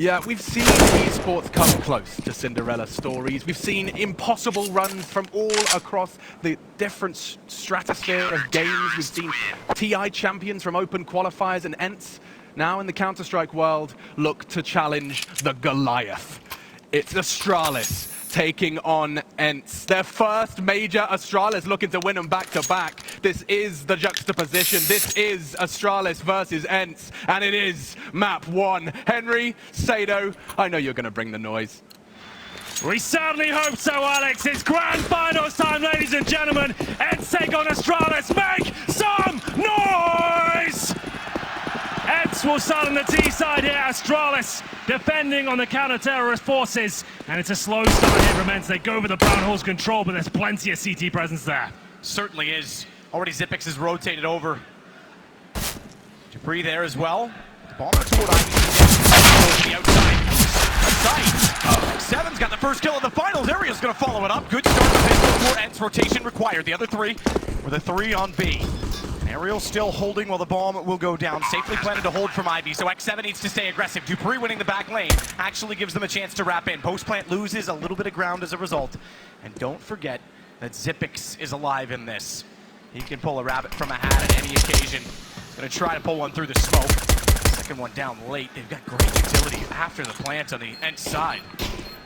Yeah, we've seen esports come close to Cinderella stories. We've seen impossible runs from all across the different stratosphere of games. We've seen TI champions from open qualifiers and ENCE. Now in the Counter-Strike world, look to challenge the Goliath. It's Astralis taking on ENCE. Their first major Astralis looking to win them back-to-back. This is the juxtaposition. This is Astralis versus ENCE, and it is map 1. Henry, Sado, I know you're going to bring the noise. We certainly hope so, Alex. It's grand finals time, ladies and gentlemen. ENCE take on Astralis. Make some noise! ENCE will start on the T side here. Astralis defending on the counter-terrorist forces. And it's a slow start here from ENCE. They go over the brown horse control, but there's plenty of CT presence there. Certainly is. Already Zipex has rotated over. Dupree there as well. The ball out toward Ivy. The outside. Seven's got the first kill of the finals. Ariel's going to follow it up. Good start to pistol for ENCE. Rotation required. The other three with a 3 on B. Ariel still holding while the bomb will go down. Safely planted to hold from Ivy, so X7 needs to stay aggressive. Dupree winning the back lane actually gives them a chance to wrap in. Post plant loses a little bit of ground as a result. And don't forget that Zipex is alive in this. He can pull a rabbit from a hat at any occasion. Gonna try to pull one through the smoke. Second one down late. They've got great utility after the plant on the ENCE side.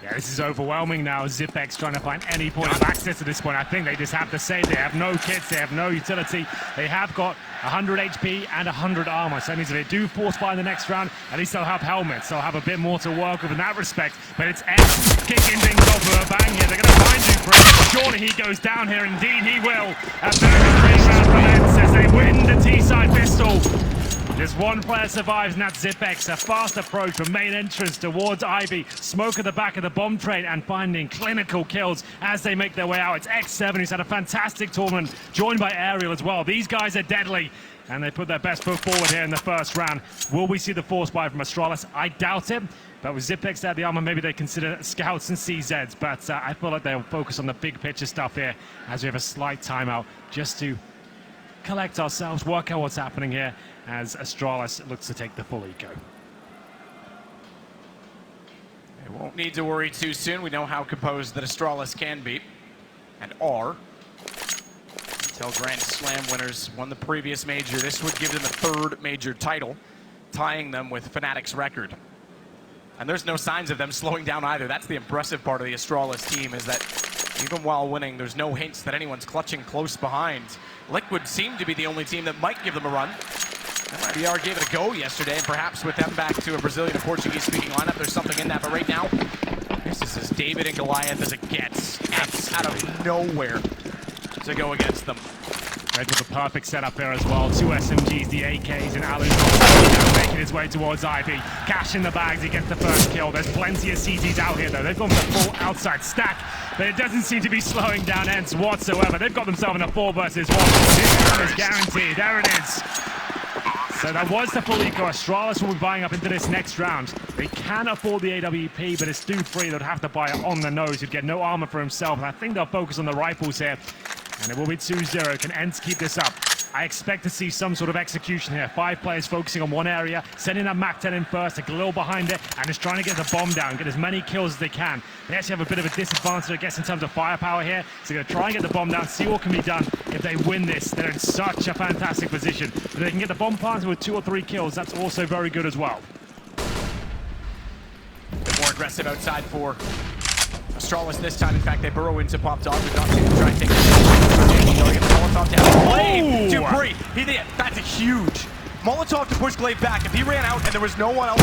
Yeah, this is overwhelming now. Zipex trying to find any point of access at this point. I think they just have to save. They have no kits, they have no utility. They have got 100 HP and 100 armor. So that means if they do force fire in the next round, at least they'll have helmets. They'll have a bit more to work with in that respect. But it's ENCE kicking things off with a bang here. They're going to find Dupree. Surely he goes down here. Indeed he will. A very great round from ENCE as they win the T-side pistol. Just one player survives, and that's Zipex. A fast approach from main entrance towards Ivy. Smoke at the back of the bomb train and finding clinical kills as they make their way out. It's X7 who's had a fantastic tournament, joined by Ariel as well. These guys are deadly, and they put their best foot forward here in the first round. Will we see the force buy from Astralis? I doubt it. But with Zipex at the armor, maybe they consider scouts and CZs. But I feel like they'll focus on the big picture stuff here as we have a slight timeout just to collect ourselves, work out what's happening here as Astralis looks to take the full eco. They won't need to worry too soon. We know how composed that Astralis can be and are. Until Grand Slam winners won the previous major, this would give them a 3rd major title, tying them with Fnatic's record. And there's no signs of them slowing down either. That's the impressive part of the Astralis team, is that even while winning, there's no hints that anyone's clutching close behind. Liquid seemed to be the only team that might give them a run. MIBR gave it a go yesterday, and perhaps with them back to a Brazilian and Portuguese-speaking lineup, there's something in that. But right now, this is as David and Goliath as it gets. It's out of nowhere to go against them. Red with the perfect setup here as well. 2 SMGs, the AKs, and Alu's making his way towards Ivy. Cash in the bags, he gets the first kill. There's plenty of CTs out here, though. They've gone for the full outside stack, but it doesn't seem to be slowing down ENCE whatsoever. They've got themselves in a 4 versus 1. This round is guaranteed. There it is. So that was the full eco. Astralis will be buying up into this next round. They can afford the AWP, but it's Dupree. They'd have to buy it on the nose. He'd get no armor for himself, and I think they'll focus on the rifles here. And it will be 2-0. Can ENCE keep this up? I expect to see some sort of execution here. 5 players focusing on one area, sending that MAC-10 in first, a Galil behind it, and just trying to get the bomb down, get as many kills as they can. They actually have a bit of a disadvantage, I guess, in terms of firepower here. So they're going to try and get the bomb down, see what can be done. If they win this, they're in such a fantastic position. If they can get the bomb planted with 2 or 3 kills, that's also very good as well. A bit more aggressive outside for Astralis this time. In fact, they burrow into Pop Dog. They're not going to try and take the Molotov down. Glaive! Dupree! That's a huge Molotov to push Glaive back. If he ran out and there was no one else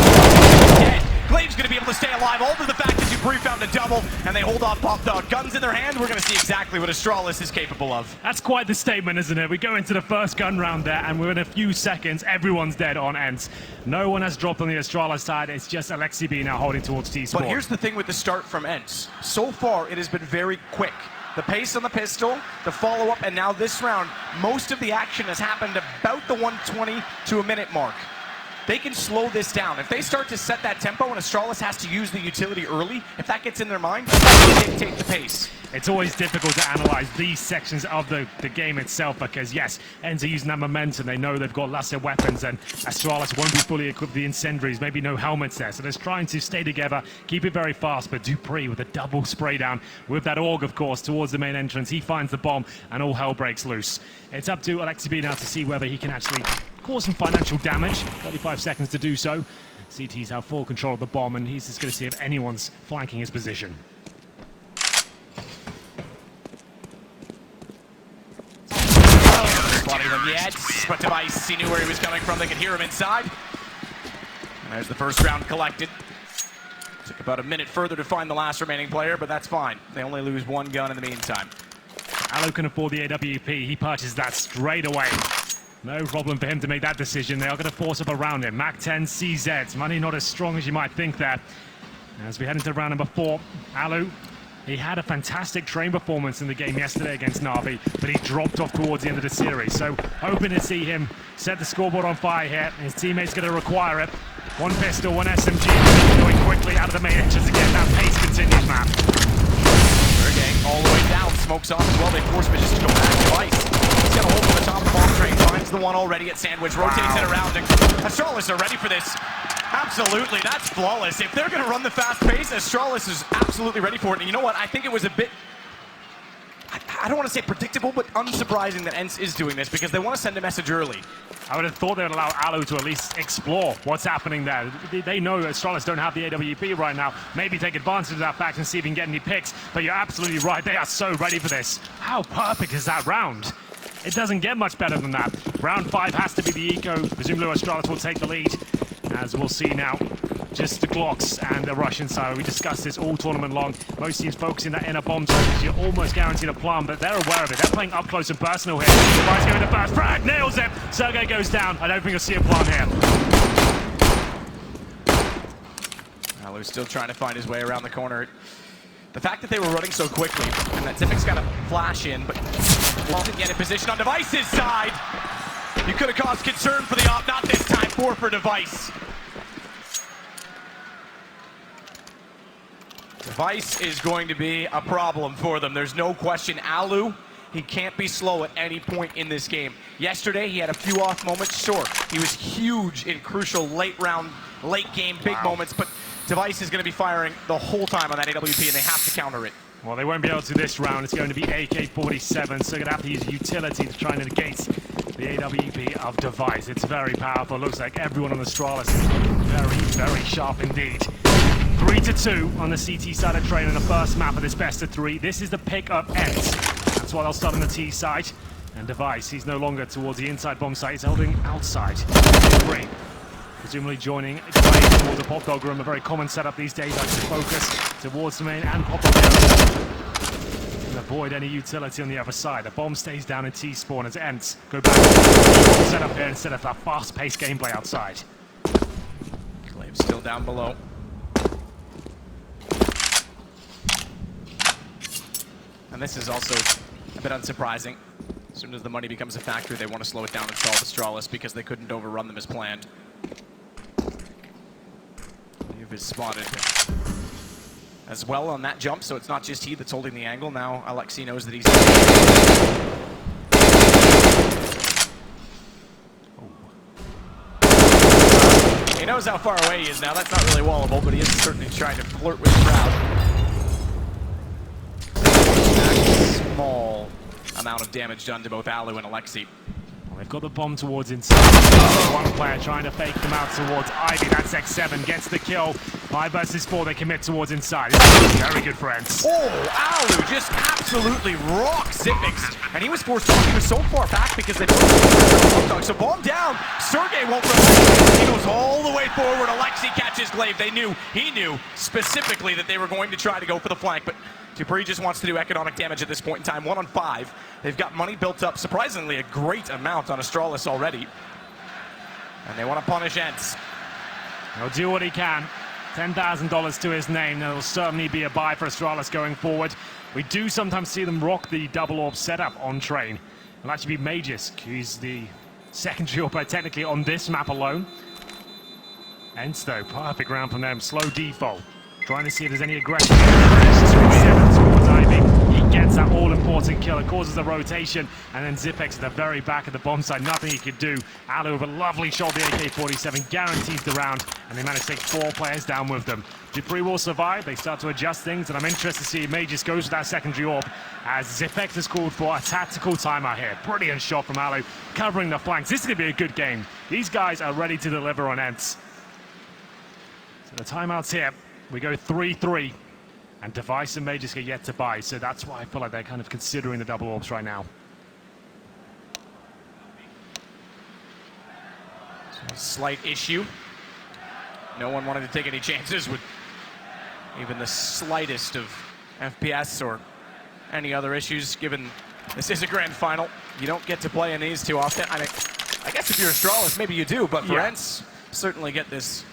dead, Glaive's going to be able to stay alive. All to the fact that Dupree found a double and they hold off Pop Dog. Guns in their hand, we're going to see exactly what Astralis is capable of. That's quite the statement, isn't it? We go into the first gun round there, and within a few seconds, everyone's dead on ENCE. No one has dropped on the Astralis side. It's just Alexi B now holding towards T-Sport. But here's the thing with the start from ENCE. So far, it has been very quick. The pace on the pistol, the follow-up, and now this round, most of the action has happened about the 120 to a minute mark. they can slow this down. If they start to set that tempo and Astralis has to use the utility early, if that gets in their mind, they dictate the pace. It's always difficult to analyze these sections of the game itself because, yes, ENCE are using that momentum. They know they've got lesser weapons and Astralis won't be fully equipped with the incendiaries, maybe no helmets there. So they're trying to stay together, keep it very fast, but Dupree with a double spray down with that AUG, of course, towards the main entrance. He finds the bomb and all hell breaks loose. It's up to Alexi B now to see whether he can actually cause some financial damage. 35 seconds to do so. CT's have full control of the bomb and he's just going to see if anyone's flanking his position. Spotting them yet, but Katowice, he knew where he was coming from. They could hear him inside. And there's the first round collected. Took about a minute further to find the last remaining player, but that's fine. They only lose one gun in the meantime. Alu can afford the AWP. He purchases that straight away. No problem for him to make that decision. They are going to force up around him. Mac 10 CZ. Money not as strong as you might think there. As we head into round number 4, Alu, he had a fantastic train performance in the game yesterday against Na'Vi, but he dropped off towards the end of the series. So hoping to see him set the scoreboard on fire here. His teammates going to require it. One pistol, one SMG, going quickly out of the main entrance again. That pace continues, man. They're all the way down. Smokes off as well. They force Midges to go back. Katowice, he's got a hold of the top of the bomb train. Finds the one already at Sandwich. Rotates it around. And Astralis are ready for this. Absolutely, that's flawless. If they're going to run the fast pace, Astralis is absolutely ready for it. And you know what? I think it was a bit, I don't want to say predictable, but unsurprising that ENCE is doing this because they want to send a message early. I would have thought they would allow Alu to at least explore what's happening there. They know Astralis don't have the AWP right now. Maybe take advantage of that fact and see if he can get any picks. But you're absolutely right. They are so ready for this. How perfect is that round? It doesn't get much better than that. Round 5 has to be the eco. Presumably Astralis will take the lead. As we'll see now, just the Glocks and the Russian side. We discussed this all tournament long. Most teams focusing that inner bomb zone because you're almost guaranteed a plum, but they're aware of it. They're playing up close and personal here. Device going to first frag, nails it. Sergey goes down. I don't think you'll see a plum here. Alu's still trying to find his way around the corner. The fact that they were running so quickly and that Zipic's got a flash in, but wasn't yet in position on Device's side. You could have caused concern for the op, not this time. 4 for Device. Device is going to be a problem for them. There's no question. Alu, he can't be slow at any point in this game. Yesterday, he had a few off moments. Sure, he was huge in crucial late round, late game, big moments, but Device is going to be firing the whole time on that AWP, and they have to counter it. Well, they won't be able to this round. It's going to be AK-47, so they're going to have to use utility to try and negate the AWP of Device. It's very powerful. Looks like everyone on Astralis is very, very sharp indeed. 3-2 on the CT side of train in the first map of this best of 3. This is the pick of ENCE. That's why they'll start on the T side. And Device, he's no longer towards the inside bomb site. He's holding outside. Three. Presumably joining towards the pop dog room, a very common setup these days. Like to focus towards the main and pop dog area. And avoid any utility on the other side. The bomb stays down in T spawn as ENCE go back to the setup here instead of that fast-paced gameplay outside. Clave's still down below. And this is also a bit unsurprising. As soon as the money becomes a factor, they want to slow it down and solve Astralis because they couldn't overrun them as planned. You've spotted as well on that jump, so it's not just he that's holding the angle. Now Alexi knows that he's... He knows how far away he is now. That's not really wallable, but he is certainly trying to flirt with the crowd. Small amount of damage done to both Alu and Alexi. Well, they've got the bomb towards inside. One player trying to fake them out towards Ivy. That's X7, gets the kill. 5 versus 4, they commit towards inside. It's very good for ENCE. Oh, Alu just absolutely rocks Zipix. And he was forced off. He was so far back because they put the dog. So bomb down. Sergey won't run. He goes all the way forward. Alexi catches Glaive. He knew specifically that they were going to try to go for the flank, but Dupree just wants to do economic damage at this point in time. 1 on 5. They've got money built up, surprisingly a great amount on Astralis already. And they want to punish ENCE. He'll do what he can. $10,000 to his name. There will certainly be a buy for Astralis going forward. We do sometimes see them rock the double orb setup on train. It'll actually be Magus, who's the secondary orb player technically on this map alone. ENCE though, perfect round from them, slow default. Trying to see if there's any aggression. 7 towards Ivy. He gets that all-important kill. It causes a rotation, and then Zipex at the very back of the bomb side. Nothing he could do. Alu with a lovely shot, the AK-47 guarantees the round, and they manage to take 4 players down with them. Dupree will survive. They start to adjust things, and I'm interested to see if Magus goes with that secondary orb, as Zipex has called for a tactical timeout here. Brilliant shot from Alu, covering the flanks. This is going to be a good game. These guys are ready to deliver on ENCE. So the timeout's here. We go 3-3, and Device and Magus get yet to buy, so that's why I feel like they're kind of considering the double orbs right now. So a slight issue. No one wanted to take any chances with even the slightest of FPS or any other issues, given this is a grand final. You don't get to play in these too often. I mean, I guess if you're Astralis, maybe you do, but for ENCE, certainly get this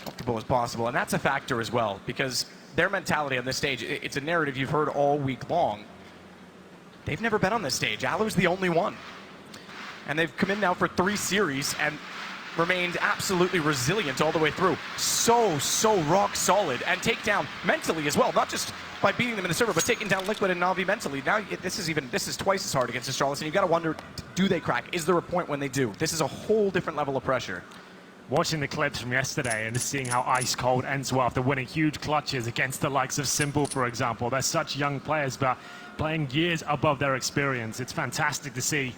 comfortable as possible, and that's a factor as well, because their mentality on this stage, it's a narrative you've heard all week long. They've never been on this stage. Alu's the only one, and they've come in now for 3 series and remained absolutely resilient all the way through. So rock solid, and take down mentally as well, not just by beating them in the server, but taking down Liquid and Na'Vi mentally. Now this is twice as hard against Astralis, and you got to wonder, do they crack? Is there a point when they do? This is a whole different level of pressure. Watching the clips from yesterday and seeing how ice cold ENCE were after winning huge clutches against the likes of Simple, for example. They're such young players, but playing years above their experience. It's fantastic to see.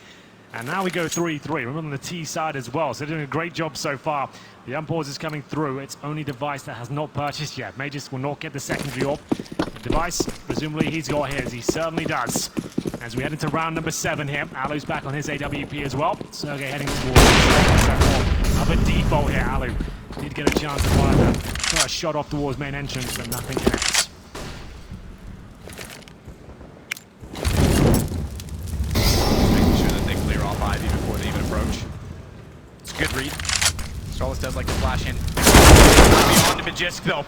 And now we go 3-3. Remember on the T side as well, so they're doing a great job so far. The unpause is coming through. It's only Device that has not purchased yet. Magus will not get the secondary orb. Device, presumably he's got his. He certainly does. As we head into round number 7 here, Alu's back on his AWP as well. Sergey heading towards another default here. Alu did get a chance to fire the first shot off towards main entrance, but nothing connects. Making sure that they clear off Ivy before they even approach. It's a good read. Astralis does like to flash in. Beyond to Magisk though.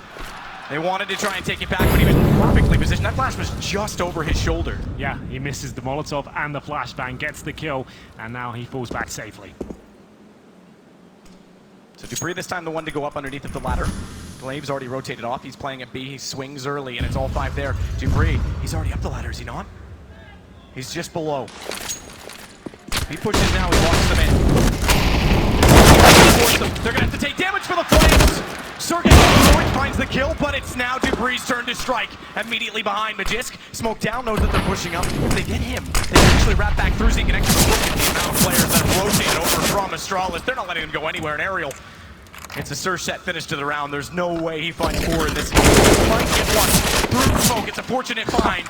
They wanted to try and take it back, but he was perfectly positioned. That flash was just over his shoulder. Yeah, he misses the Molotov and the flashbang, gets the kill, and now he falls back safely. So Dupree this time the one to go up underneath of the ladder. Glave's already rotated off. He's playing at B. He swings early, and it's all 5 there. Dupree, he's already up the ladder, is he not? He's just below. He pushes now, he walks them in. They're going to have to take damage for the flames. Sergey finds the kill, but it's now Dupree's turn to strike. Immediately behind Magisk. Smoke down, knows that they're pushing up. If they get him, they can actually wrap back through, so you can actually look at the amount of players that have rotated over from Astralis. They're not letting him go anywhere in aerial. It's a Surset finish to the round. There's no way he finds 4 in this game. He might get 1 through the smoke. It's a fortunate find,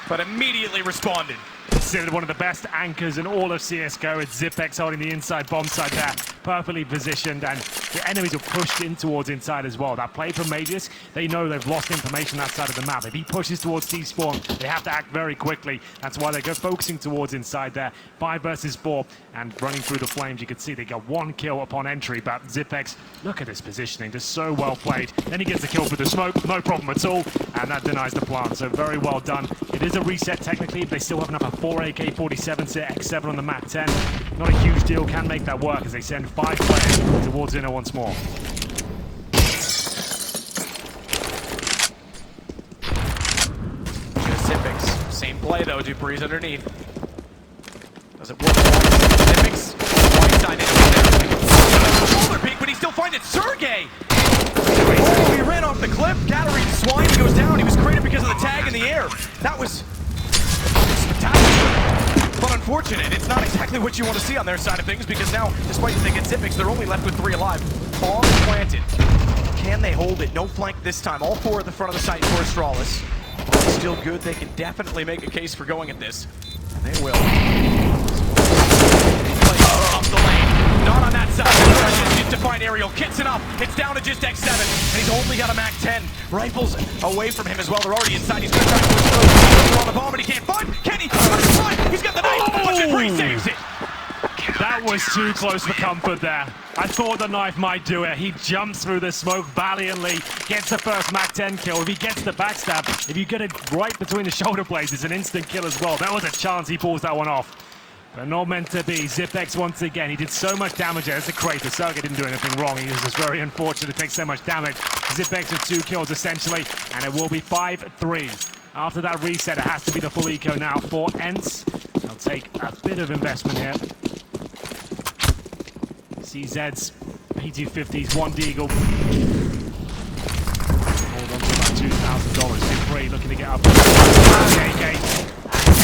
but immediately responded. Considered one of the best anchors in all of CSGO. It's Zipex holding the inside bomb side there, perfectly positioned, and the enemies are pushed in towards inside as well. That play from Magus, they know they've lost information that side of the map. If he pushes towards T-spawn, they have to act very quickly. That's why they go focusing towards inside there. 5 versus 4, and running through the flames, you can see they got 1 kill upon entry, but Zipex, look at his positioning, just so well played. Then he gets the kill for the smoke, no problem at all, and that denies the plant, so very well done. It is a reset technically, but they still have enough of 4 AK-47s to X7 on the Mac 10. Not a huge deal, can make that work as they send 5 players towards Inner once more. Zipex, same play though, Dupree's underneath. Does it work? Zipex, right side in. Shoulder peek, but he still finds it. Sergey! Oh, he ran off the cliff. Gathering swine, he goes down. He was created because of the tag in the air. That was spectacular, but unfortunate. It's not exactly what you want to see on their side of things, because now, despite they get Zipex, they're only left with 3 alive. Bomb planted. Can they hold it? No flank this time. All 4 at the front of the site for Astralis. Still good. They can definitely make a case for going at this. They will. Off the lane. Not on that side. Just to find Aerial. Kitson up. It's down to just X7. And he's only got a Mac 10. Rifles away from him as well. They're already inside. He's going to try to push through. They're on the bomb, but he can't find. Can he? He's got the knife. But Dupree saves it. That was too close for comfort there. I thought the knife might do it. He jumps through the smoke valiantly, gets the first Mac 10 kill. If he gets the backstab, if you get it right between the shoulder blades, it's an instant kill as well. That was a chance he pulls that one off. But not meant to be. Zipex once again. He did so much damage there. It's a crater. Sergey didn't do anything wrong. He was just very unfortunate to take so much damage. Zipex with 2 kills essentially, and it will be 5-3. After that reset, it has to be the full eco now for ENCE. They'll take a bit of investment here. CZ's P250s, 1 Deagle. Hold on to about $2,000. Dupree looking to get up.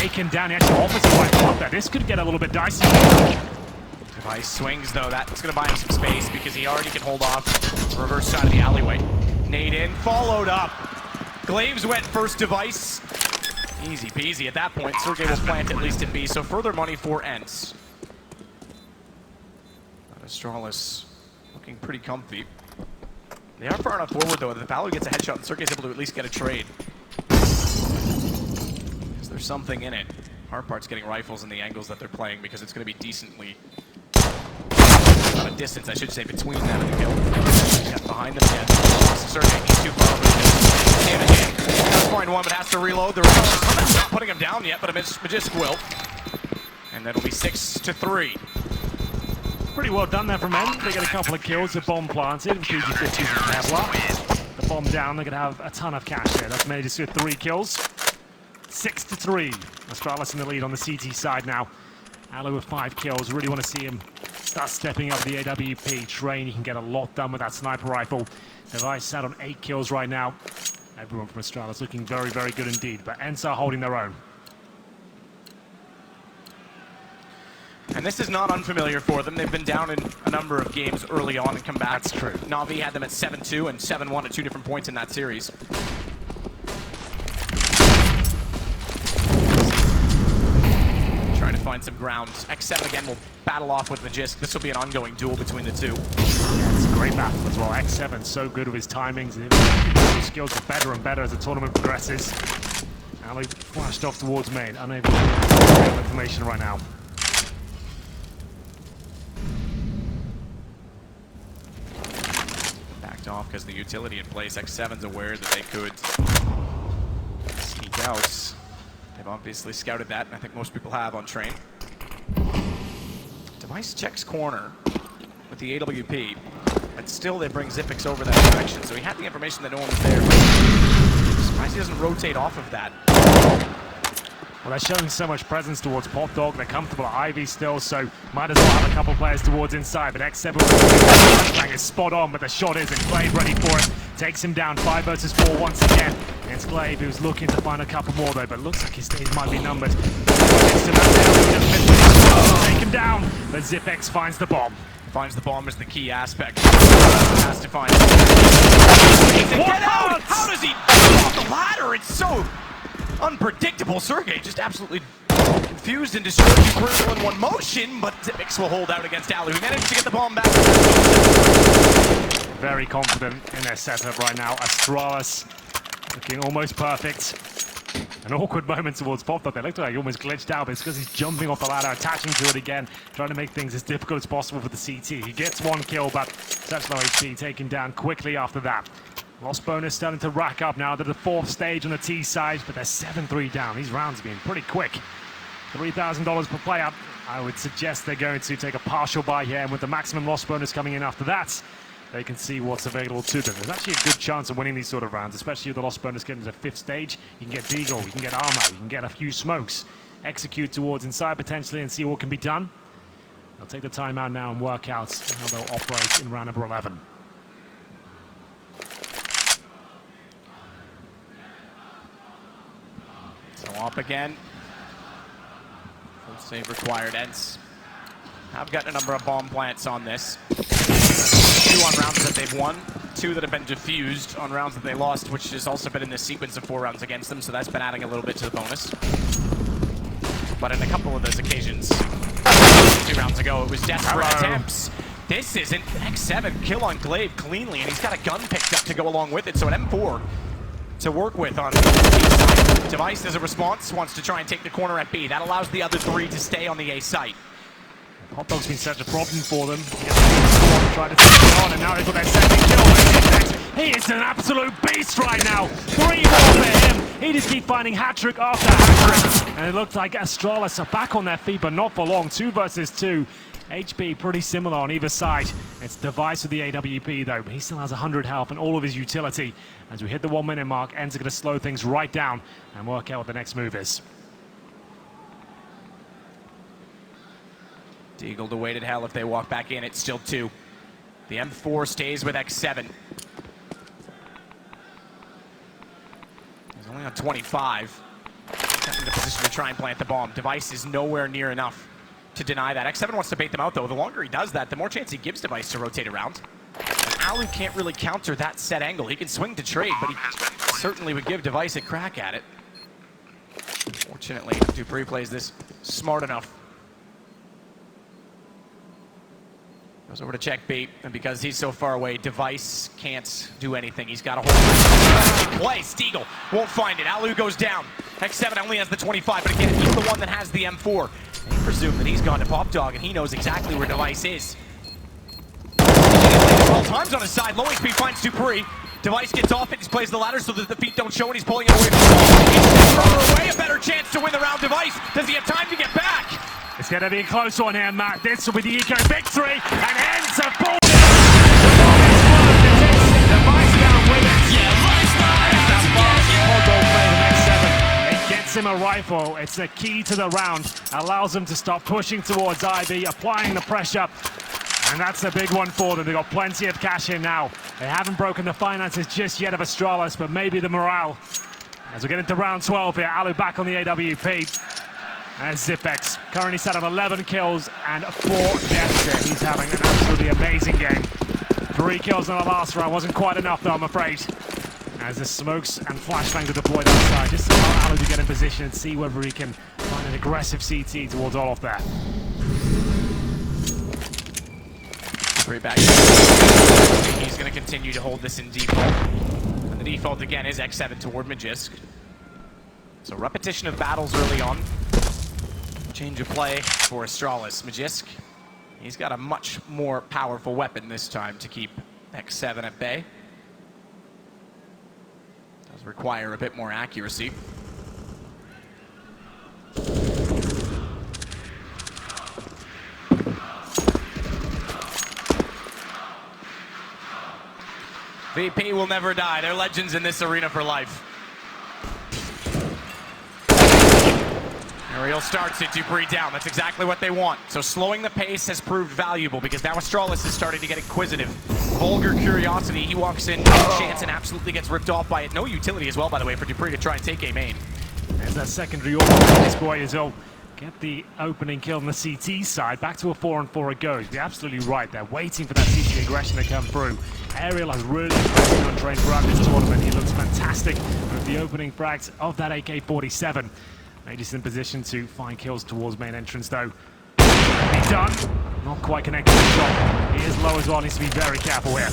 Taken down. He actually offers a right block there. This could get a little bit dicey. Device swings though. That's going to buy him some space because he already can hold off the reverse side of the alleyway. Nade in, followed up. Glaives went first. Device. Easy peasy at that point. Sergey will plant at least at B, so further money for ENCE. Astralis looking pretty comfy. They are far enough forward though that if Valor gets a headshot and Sergey's able to at least get a trade. Because there's something in it. Hardpart's getting rifles in the angles that they're playing because it's going to be decently not a distance, I should say, between them and the kill. Yeah, behind them again. Sergey, he's too far. Does find one, but has to reload. The reload not putting him down yet, but a Magisk will. And that'll be 6-3. Pretty well done there from ENCE. They get a couple of kills. The bomb planted. PG-50 and Kevlar. The bomb down. They're going to have a ton of cash there. That's Magisk with 3 kills. 6-3. Astralis in the lead on the CT side now. Allo with 5 kills. Really want to see him start stepping up the AWP train. He can get a lot done with that sniper rifle. Device sat on 8 kills right now. Everyone from Astralis looking very, very good indeed. But ENCE are holding their own. And this is not unfamiliar for them. They've been down in a number of games early on and come back. That's true. Na'Vi had them at 7-2 and 7-1 at 2 different points in that series. Trying to find some ground. X7 again will battle off with Magisk. This will be an ongoing duel between the two. Yeah, it's a great battle as well. X7 so good with his timings. His skills are better and better as the tournament progresses. Ali flashed off towards main. Unable to get information right now. Off because the utility in place. X7's aware that they could sneak out. They've obviously scouted that, and I think most people have on train. Device checks corner with the AWP, but still they bring Zipex over that direction, so he had the information that no one was there. I'm surprised he doesn't rotate off of that. Well, they're showing so much presence towards Pop Dog. They're comfortable at Ivy still, so might as well have a couple players towards inside. But X7 is spot on, but the shot isn't. Glaive ready for it. Takes him down 5 versus 4 once again. It's Glaive who's looking to find a couple more, though, but looks like his days might be numbered. Take him down, but Zipex finds the bomb. Finds the bomb is the key aspect. Has to find it. Get out! How does he get off the ladder? It's so unpredictable. Sergey just absolutely confused and destroyed Dupree in one motion, but Zipex will hold out against Ali. He managed to get the bomb back. Very confident in their setup right now. Astralis looking almost perfect. An awkward moment towards Pop Dog. They looked like he almost glitched out, but it's because he's jumping off the ladder, attaching to it again, trying to make things as difficult as possible for the CT. He gets 1 kill, but such low HP, taken down quickly after that. Lost bonus starting to rack up now. They're the 4th stage on the T side, but they're 7-3 down. These rounds are being pretty quick. $3,000 per player. I would suggest they're going to take a partial buy here, and with the maximum loss bonus coming in after that, they can see what's available to them. There's actually a good chance of winning these sort of rounds, especially with the loss bonus getting to the 5th stage. You can get Deagle, you can get armor, you can get a few smokes, execute towards inside potentially and see what can be done. They'll take the timeout now and work out how they'll operate in round number 11. So up again. Full save required. ENCE have gotten a number of bomb plants on this. 2 on rounds that they've won, 2 that have been defused on rounds that they lost, which has also been in this sequence of 4 rounds against them, so that's been adding a little bit to the bonus. But in a couple of those occasions, 2 rounds ago, it was desperate attempts. This isn't. X7 kill on Glaive cleanly, and he's got a gun picked up to go along with it, so an M4 to work with on the side. Device as a response wants to try and take the corner at B. That allows the other 3 to stay on the A site. Hot Dog's been such a problem for them. Try to take it on, and now they've got their second kill. He is an absolute beast right now. 3 more for him. He just keeps finding hat-trick after hat-trick. And it looks like Astralis are back on their feet, but not for long. 2 versus 2. HP pretty similar on either side. It's Device with the AWP though. He still has 100 health and all of his utility. As we hit the 1 minute mark, ENCE are going to slow things right down and work out what the next move is. Deagle to weighted hell if they walk back in. It's still 2. The M4 stays with X7. He's only on 25. He's in the position to try and plant the bomb. Device is nowhere near enough to deny that. X7 wants to bait them out though. The longer he does that, the more chance he gives Device to rotate around. And Alu can't really counter that set angle. He can swing to trade, but he certainly would give Device a crack at it. Fortunately, dupreeh plays this smart enough. Goes over to check B, and because he's so far away, Device can't do anything. He's got a hold. Play. Deagle won't find it. Alu goes down. X7 only has the 25, but again, he's the one that has the M4. And you presume that he's gone to Pop Dog, and he knows exactly where Device is. 12 times on his side. Low HP finds dupreeh. Device gets off it. He plays the ladder so that the feet don't show, and he's pulling it away from the ball. He's further away. A better chance to win the round. Device, does he have time to get back? It's going to be a close one here, Matt. This will be the eco victory, and ENCE have pulled it. Device down with it. It gets him a rifle. It's the key to the round. Allows them to stop pushing towards IB, applying the pressure. And that's a big one for them. They've got plenty of cash in now. They haven't broken the finances just yet of Astralis, but maybe the morale. As we get into round 12 here, Alu back on the AWP. And ZipX currently set on 11 kills and 4 deaths here. He's having an absolutely amazing game. 3 kills in the last round. Wasn't quite enough though, I'm afraid. As the smokes and flashbangs are deployed outside, just to allow Alu to get in position and see whether he can find an aggressive CT towards Olof there. Back. He's going to continue to hold this in default. And the default again is X7 toward Magisk. So repetition of battles early on. Change of play for Astralis. Magisk, he's got a much more powerful weapon this time to keep X7 at bay. Does require a bit more accuracy. VP will never die. They're legends in this arena for life. Ariel starts it, dupreeh down. That's exactly what they want. So slowing the pace has proved valuable because now Astralis is starting to get inquisitive. Vulgar curiosity. He walks in, no chance, and absolutely gets ripped off by it. No utility as well, by the way, for dupreeh to try and take a main. There's that secondary order for this boy as well. Get the opening kill on the CT side. Back to a 4-on-4 it goes. You're absolutely right. They're waiting for that CT aggression to come through. Ariel has really impressed me on train throughout this tournament. He looks fantastic with the opening frags of that AK-47. He's in position to find kills towards main entrance though. He's done. Not quite connected to the shot. He is low as well. Needs to be very careful here.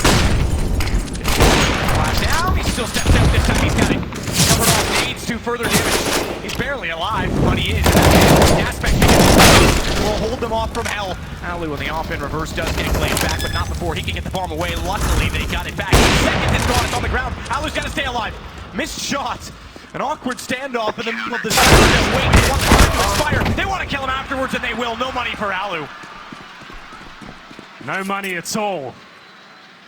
Flash down. He still steps out this time. He's got it covered off. Needs to further damage. He's barely alive, but he is. The aspect will hold them off from hell. Alu in the off in reverse does get glazed back, but not before he can get the bomb away. Luckily, they got it back. 8 seconds, it's gone. It's on the ground. Alu's got to stay alive. Missed shot. An awkward standoff in the middle of the zone. Just wait. They want to expire. They want to kill him afterwards, and they will. No money for Alu. No money at all.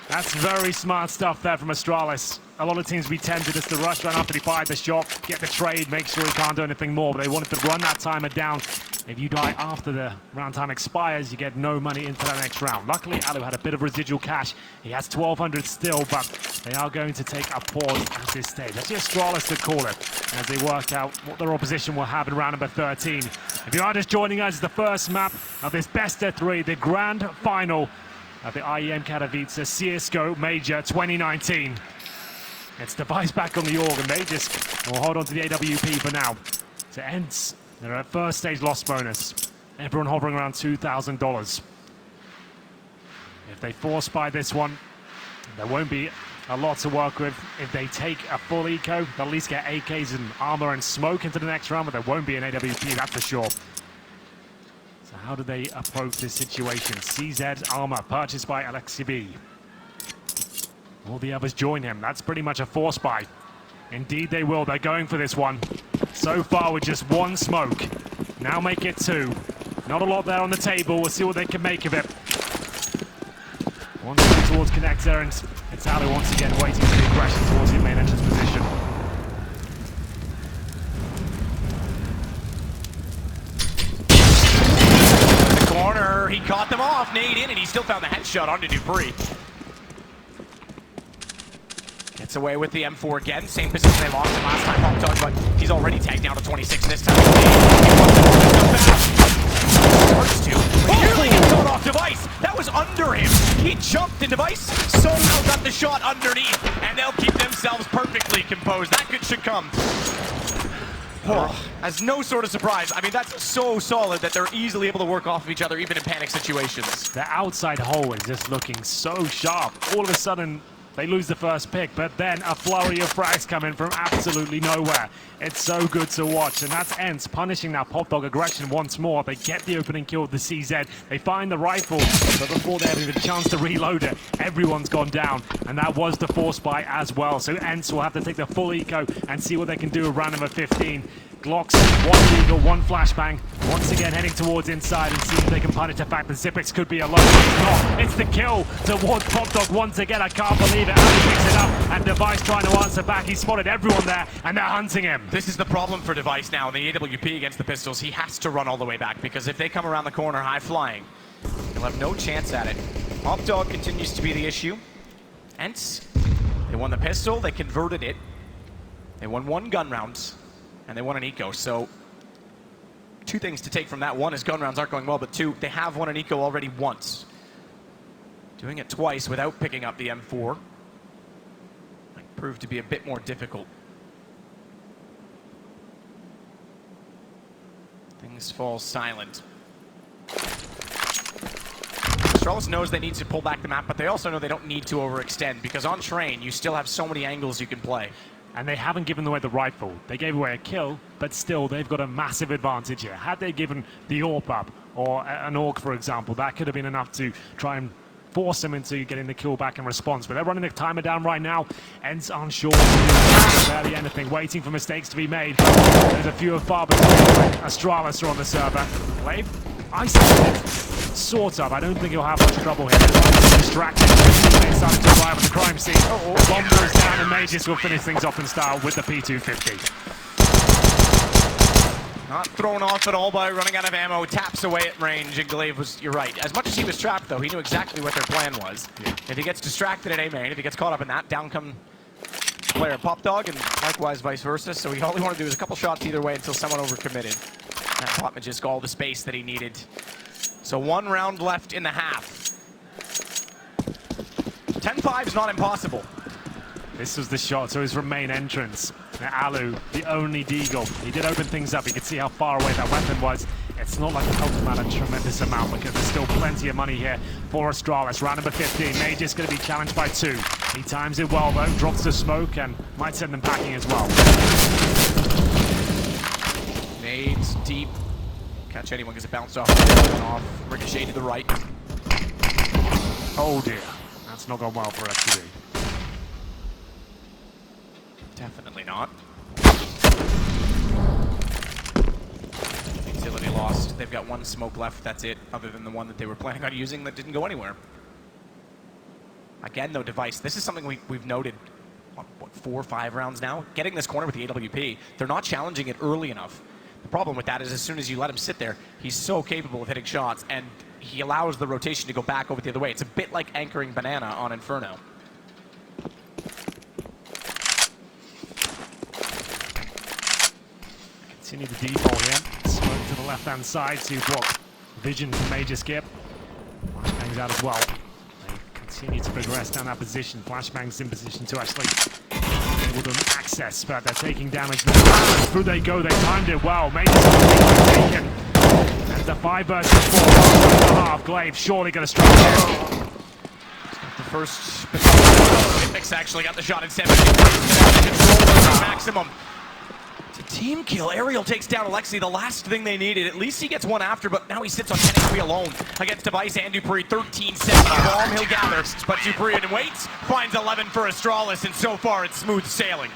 That's very smart stuff there from Astralis. A lot of teams be tempted just to rush right after he fired the shot, get the trade, make sure he can't do anything more, but they wanted to run that timer down. If you die after the round time expires, you get no money into that next round. Luckily, Alu had a bit of residual cash. He has 1,200 still, but they are going to take a pause at this stage. That's just Astralis to call it, as they work out what their opposition will have in round number 13. If you are just joining us, it's the first map of this best of 3, the grand final of the IEM Katowice CSGO Major 2019. It's Device back on the org, and they just will hold on to the AWP for now. So ENCE, they're at first stage loss bonus. Everyone hovering around $2,000. If they force buy this one, there won't be a lot to work with. If they take a full eco, they'll at least get AKs and armor and smoke into the next round, but there won't be an AWP, that's for sure. So how do they approach this situation? CZ armor purchased by Alexi B. Will the others join him? That's pretty much a force buy. Indeed they will. They're going for this one. So far with just one smoke. Now make it 2. Not a lot there on the table. We'll see what they can make of it. One step towards connector, and it's Ali once again waiting for the aggression towards his main entrance position. The corner, he caught them off. Nade in, and he still found the headshot onto Dupree. Gets away with the M4 again. Same position they lost him last time, Hawk Dog, but he's already tagged down to 26 this time. Starts to. Nearly gets thrown off Device. That was under him. He jumped and Device somehow got the shot underneath, and they'll keep themselves perfectly composed. That should come. As no sort of surprise. I mean, that's so solid that they're easily able to work off of each other, even in panic situations. The outside hole is just looking so sharp. All of a sudden, they lose the first pick, but then a flurry of frags come in from absolutely nowhere. It's so good to watch, and that's ENCE punishing that Pop Dog aggression once more. They get the opening kill with the CZ. They find the rifle, but before they have even a chance to reload it, everyone's gone down, and that was the force buy as well. So ENCE will have to take the full eco and see what they can do with round number 15. Glocks, 1 eagle, 1 flashbang. Once again heading towards inside and see if they can punish the fact that Zipex could be alone. It's not. It's the kill towards Pop Dog once again. I can't believe it. Ali picks it up, and Device trying to answer back. He spotted everyone there, and they're hunting him. This is the problem for Device now. The AWP against the pistols, he has to run all the way back, because if they come around the corner high flying, he'll have no chance at it. Pop Dog continues to be the issue. ENCE, they won the pistol, they converted it. They won 1 gun round, and they won an eco. So 2 things to take from that. 1 is gun rounds aren't going well, but 2, they have won an eco already once. Doing it twice without picking up the M4 might prove to be a bit more difficult. Things fall silent. Astralis knows they need to pull back the map, but they also know they don't need to overextend, because on train you still have so many angles you can play. And they haven't given away the rifle. They gave away a kill, but still they've got a massive advantage here. Had they given the AWP up, or an AUG for example, that could have been enough to try and force them into getting the kill back in response. But they're running the timer down right now. ENCE unsure to do barely anything, waiting for mistakes to be made. There's a few far between. Astralis are on the server. Glaive isolated, sort of. I don't think he'll have much trouble here. He's distracted. They start to arrive at the crime scene. Bomb goes down, and Mages will finish things off in style with the P250. Not thrown off at all by running out of ammo, taps away at range, and Glaive was, you're right. As much as he was trapped though, he knew exactly what their plan was. Yeah. If he gets distracted at A main, if he gets caught up in that, down come player Pop Dog, and likewise vice versa. So all he wanted to do was a couple shots either way until someone overcommitted. That bought Magisk all the space that he needed. So 1 round left in the half. 10-5 is not impossible. This was the shot, so his from main entrance. Now Alu, the only deagle. He did open things up. You could see how far away that weapon was. It's not like it helped him out a tremendous amount, because there's still plenty of money here for Astralis. Round number 15, Mage's going to be challenged by 2. He times it well though, drops the smoke, and might send them packing as well. Nades deep. Catch anyone because it bounced off the and off. Ricochet to the right. Oh dear, that's not gone well for FTV. Definitely not. Utility lost. They've got 1 smoke left, that's it, other than the one that they were planning on using that didn't go anywhere. Again though, Device, this is something we've noted, what, 4 or 5 rounds now? Getting this corner with the AWP, they're not challenging it early enough. The problem with that is as soon as you let him sit there, he's so capable of hitting shots, and he allows the rotation to go back over the other way. It's a bit like anchoring Banana on Inferno. Continue the default here. Smoke to the left-hand side to block vision from Magisk. Flashbang's out as well. They continue to progress down that position. Flashbang's in position to actually enable them access, but they're taking damage now. Through they go, they timed it well. Magisk taken. And the 5 versus 4.5. Glaive surely going to strike here. The first Zipex actually got the shot in 7. Control maximum. To team kill. Ariel takes down Alexi, the last thing they needed. At least he gets one after, but now he sits on 10 HP alone against Katowice and Dupree. 13 seconds. Bomb he'll gather, but Dupree waits, finds 11 for Astralis, and so far it's smooth sailing.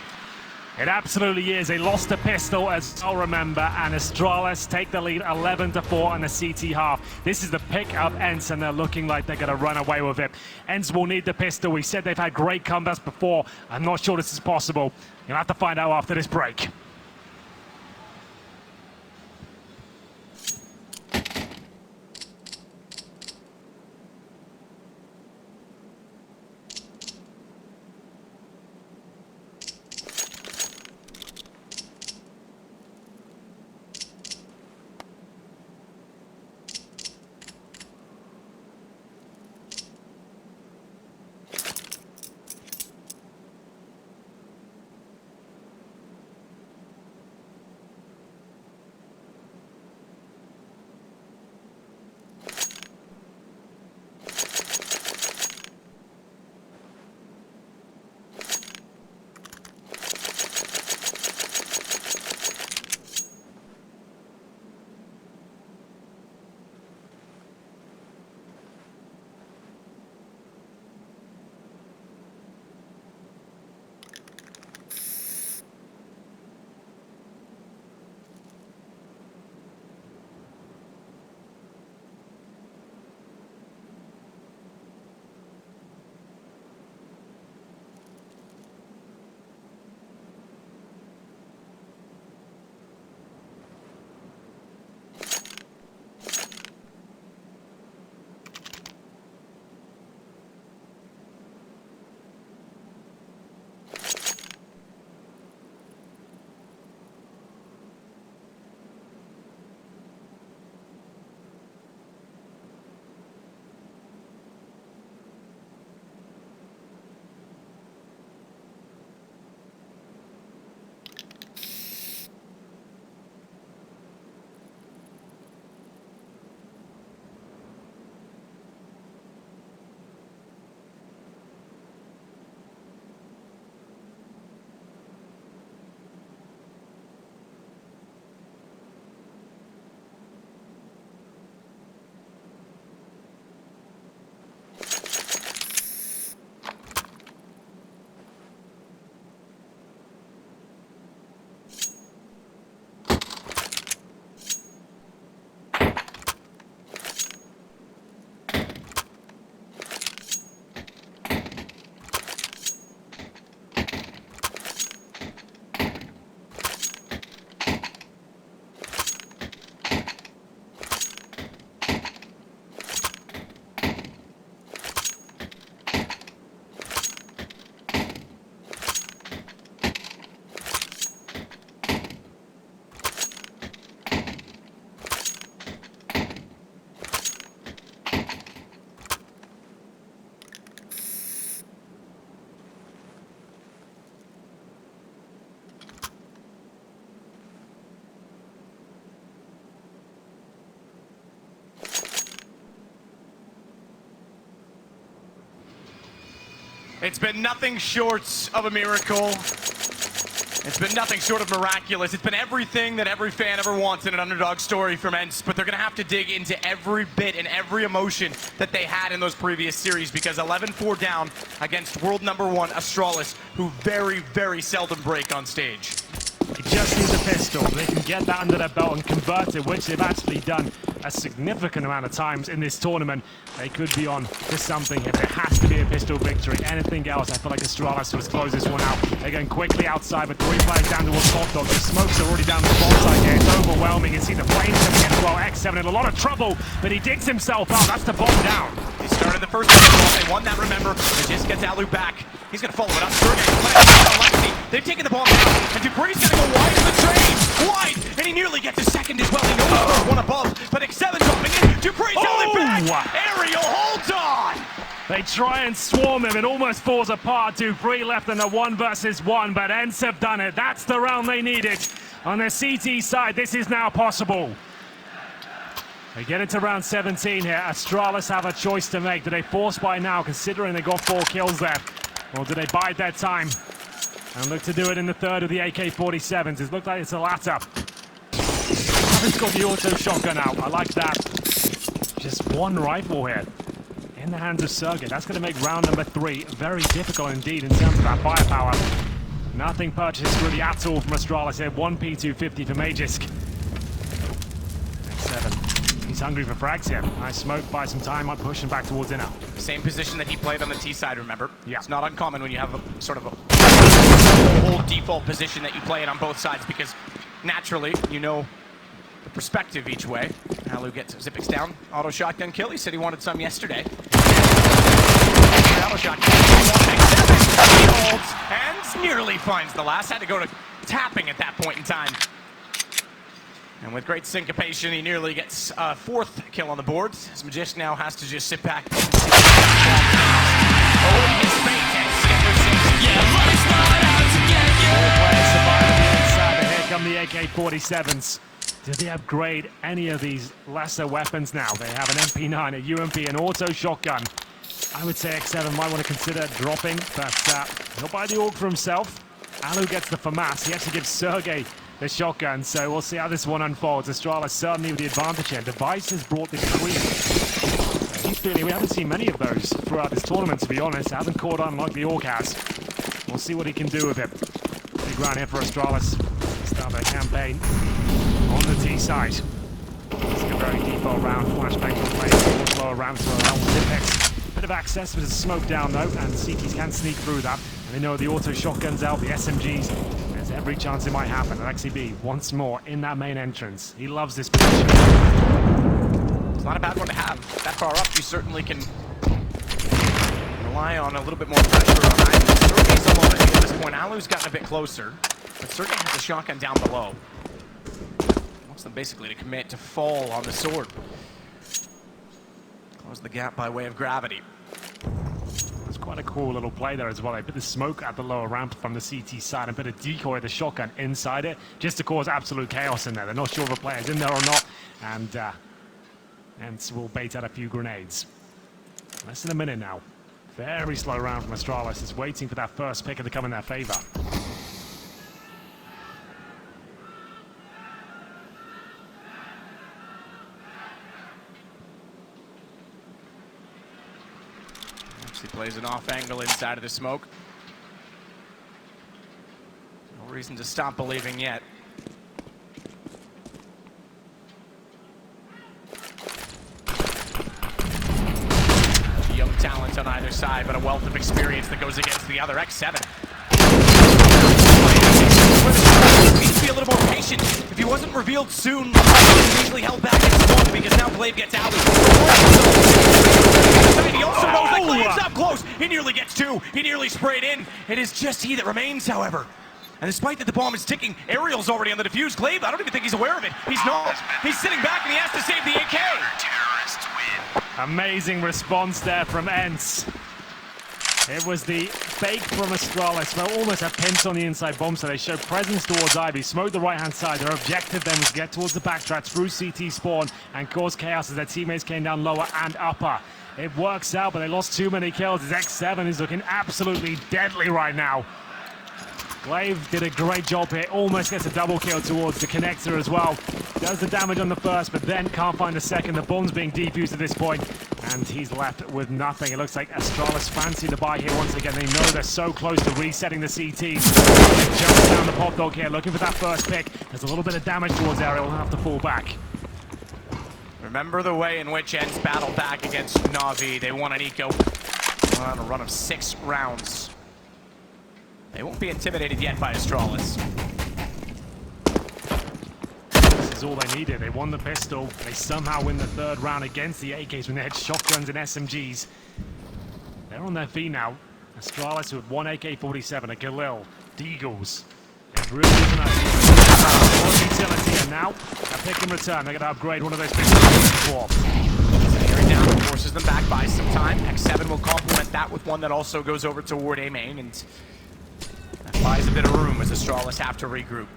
It absolutely is. They lost the pistol, as I'll remember, and Astralis take the lead 11-4 on the CT half. This is the pick of ENCE, and they're looking like they're going to run away with it. ENCE will need the pistol. We said they've had great comebacks before. I'm not sure this is possible. You'll have to find out after this break. It's been nothing short of a miracle. It's been nothing short of miraculous. It's been everything that every fan ever wants in an underdog story from ENCE, but they're going to have to dig into every bit and every emotion that they had in those previous series, because 11-4 down against world #1 Astralis, who very, very seldom break on stage. It just needs a pistol. They can get that under their belt and convert it, which they've actually done a significant amount of times in this tournament. They could be on to something here. There has to be a pistol victory. Anything else, I feel like Astralis was close this one out. They're going quickly outside, but 3 players down towards Hot Dog. The smokes are already down the spawn side here. It's overwhelming. You see the flames coming in as well. X7 in a lot of trouble, but he digs himself out. That's the bomb down. He started the first one. They won that, remember. It just gets Alu back. He's going to follow it up. Alexi. They've taken the bomb down, and Dupree's going to go wide of the train. Wide! And he nearly gets a second as well. He knows there's one above, but X7 dropping in. Dupree's held it back. Ariel holds on. They try and swarm him. It almost falls apart. Dupree left in a 1 versus 1, but ENCE have done it. That's the round they needed. On the CT side, this is now possible. They get into round 17 here. Astralis have a choice to make. Do they force by now, considering they got 4 kills there? Or do they bide their time? And look to do it in the third of the AK-47s. It looked like it's the latter. Haven't got the auto shotgun out. I like that. Just one rifle here in the hands of Sergey. That's going to make round number 3 very difficult indeed in terms of that firepower. Nothing purchased really at all from Astralis here. 1 P250 for Magisk. X7. He's hungry for frags here. Nice smoke, buy some time, I'm pushing back towards inner. Same position that he played on the T side, remember? Yeah. It's not uncommon when you have a sort of a whole default position that you play it on both sides because naturally, you know the perspective each way. Alu gets Zipix down. Auto shotgun kill. He said he wanted some yesterday. Auto shotgun. He holds and nearly finds the last. Had to go to tapping at that point in time. And with great syncopation, he nearly gets a 4th kill on the board. As Magisk now has to just sit back. Oh, his fate. Here come the AK-47s. Did they upgrade any of these lesser weapons now? They have an MP9, a UMP, an auto shotgun. I would say X7 might want to consider dropping, but he'll buy the AUG for himself. Alu gets the FAMAS. He actually gives Sergey the shotgun, so we'll see how this one unfolds. Astralis certainly with the advantage here. Device has brought the cream. He's feeling we haven't seen many of those throughout this tournament, to be honest. Hasn't caught on like the AUG has. We'll see what he can do with it. Big round here for Astralis. Start their campaign on the T side. It's a very default round. Flashbang will play towards lower rounds for around Zipex. Bit of access with the smoke down though, and CTs can sneak through that. And they know the auto shotguns out, the SMGs. There's every chance it might happen. Alexi B once more in that main entrance. He loves this position. It's not a bad one to have. That far up, you certainly can rely on a little bit more pressure on either. Sergey's alone at this point. Alu's gotten a bit closer, but Sergey has a shotgun down below. Wants them basically to commit to fall on the sword. Close the gap by way of gravity. It's quite a cool little play there as well. They put the smoke at the lower ramp from the CT side and put a decoy of the shotgun inside it just to cause absolute chaos in there. They're not sure if the player's in there or not, and ENCE will bait out a few grenades. Less than a minute now. Very slow round from Astralis. Is waiting for that first pick to come in their favor. He plays an off angle inside of the smoke. No reason to stop believing yet. Young talent on either side, but a wealth of experience that goes against the other. X7. He needs to be a little more patient. If he wasn't revealed soon, he easily held back in smoke because now Glaive gets out. He also knows that Glaive's up close. He nearly gets 2. He nearly sprayed in. It is just he that remains, however. And despite that the bomb is ticking, Ariel's already on the defuse. Glaive, I don't even think he's aware of it. He's not. He's sitting back and he has to save the AK. Amazing response there from ENCE. It was the fake from Astralis, well, almost a pinch on the inside bomb, so they showed presence towards Ivy, smoked the right-hand side. Their objective then was to get towards the backtrack through CT spawn and cause chaos as their teammates came down lower and upper. It works out, but they lost too many kills as X7 is looking absolutely deadly right now. Glaive did a great job here, almost gets a double kill towards the connector as well. Does the damage on the first, but then can't find the second. The bomb's being defused at this point, and he's left with nothing. It looks like Astralis fancy the buy here once again. They know they're so close to resetting the CTs. Jumps down the pop dog here, looking for that first pick. There's a little bit of damage towards Ariel, he'll have to fall back. Remember the way in which ENCE battled back against Na'Vi. They won an eco on a run of 6 rounds. They won't be intimidated yet by Astralis. This is all they needed. They won the pistol. They somehow win the 3rd round against the AKs when they had shotguns and SMGs. They're on their feet now. Astralis with 1 AK-47, a Galil, Deagles. It really isn't a utility, and now a pick and return. They're going to upgrade one of those pistols before. Hearing down, forces them back by some time. X7 will complement that with one that also goes over toward A main, and that buys a bit of room as Astralis have to regroup.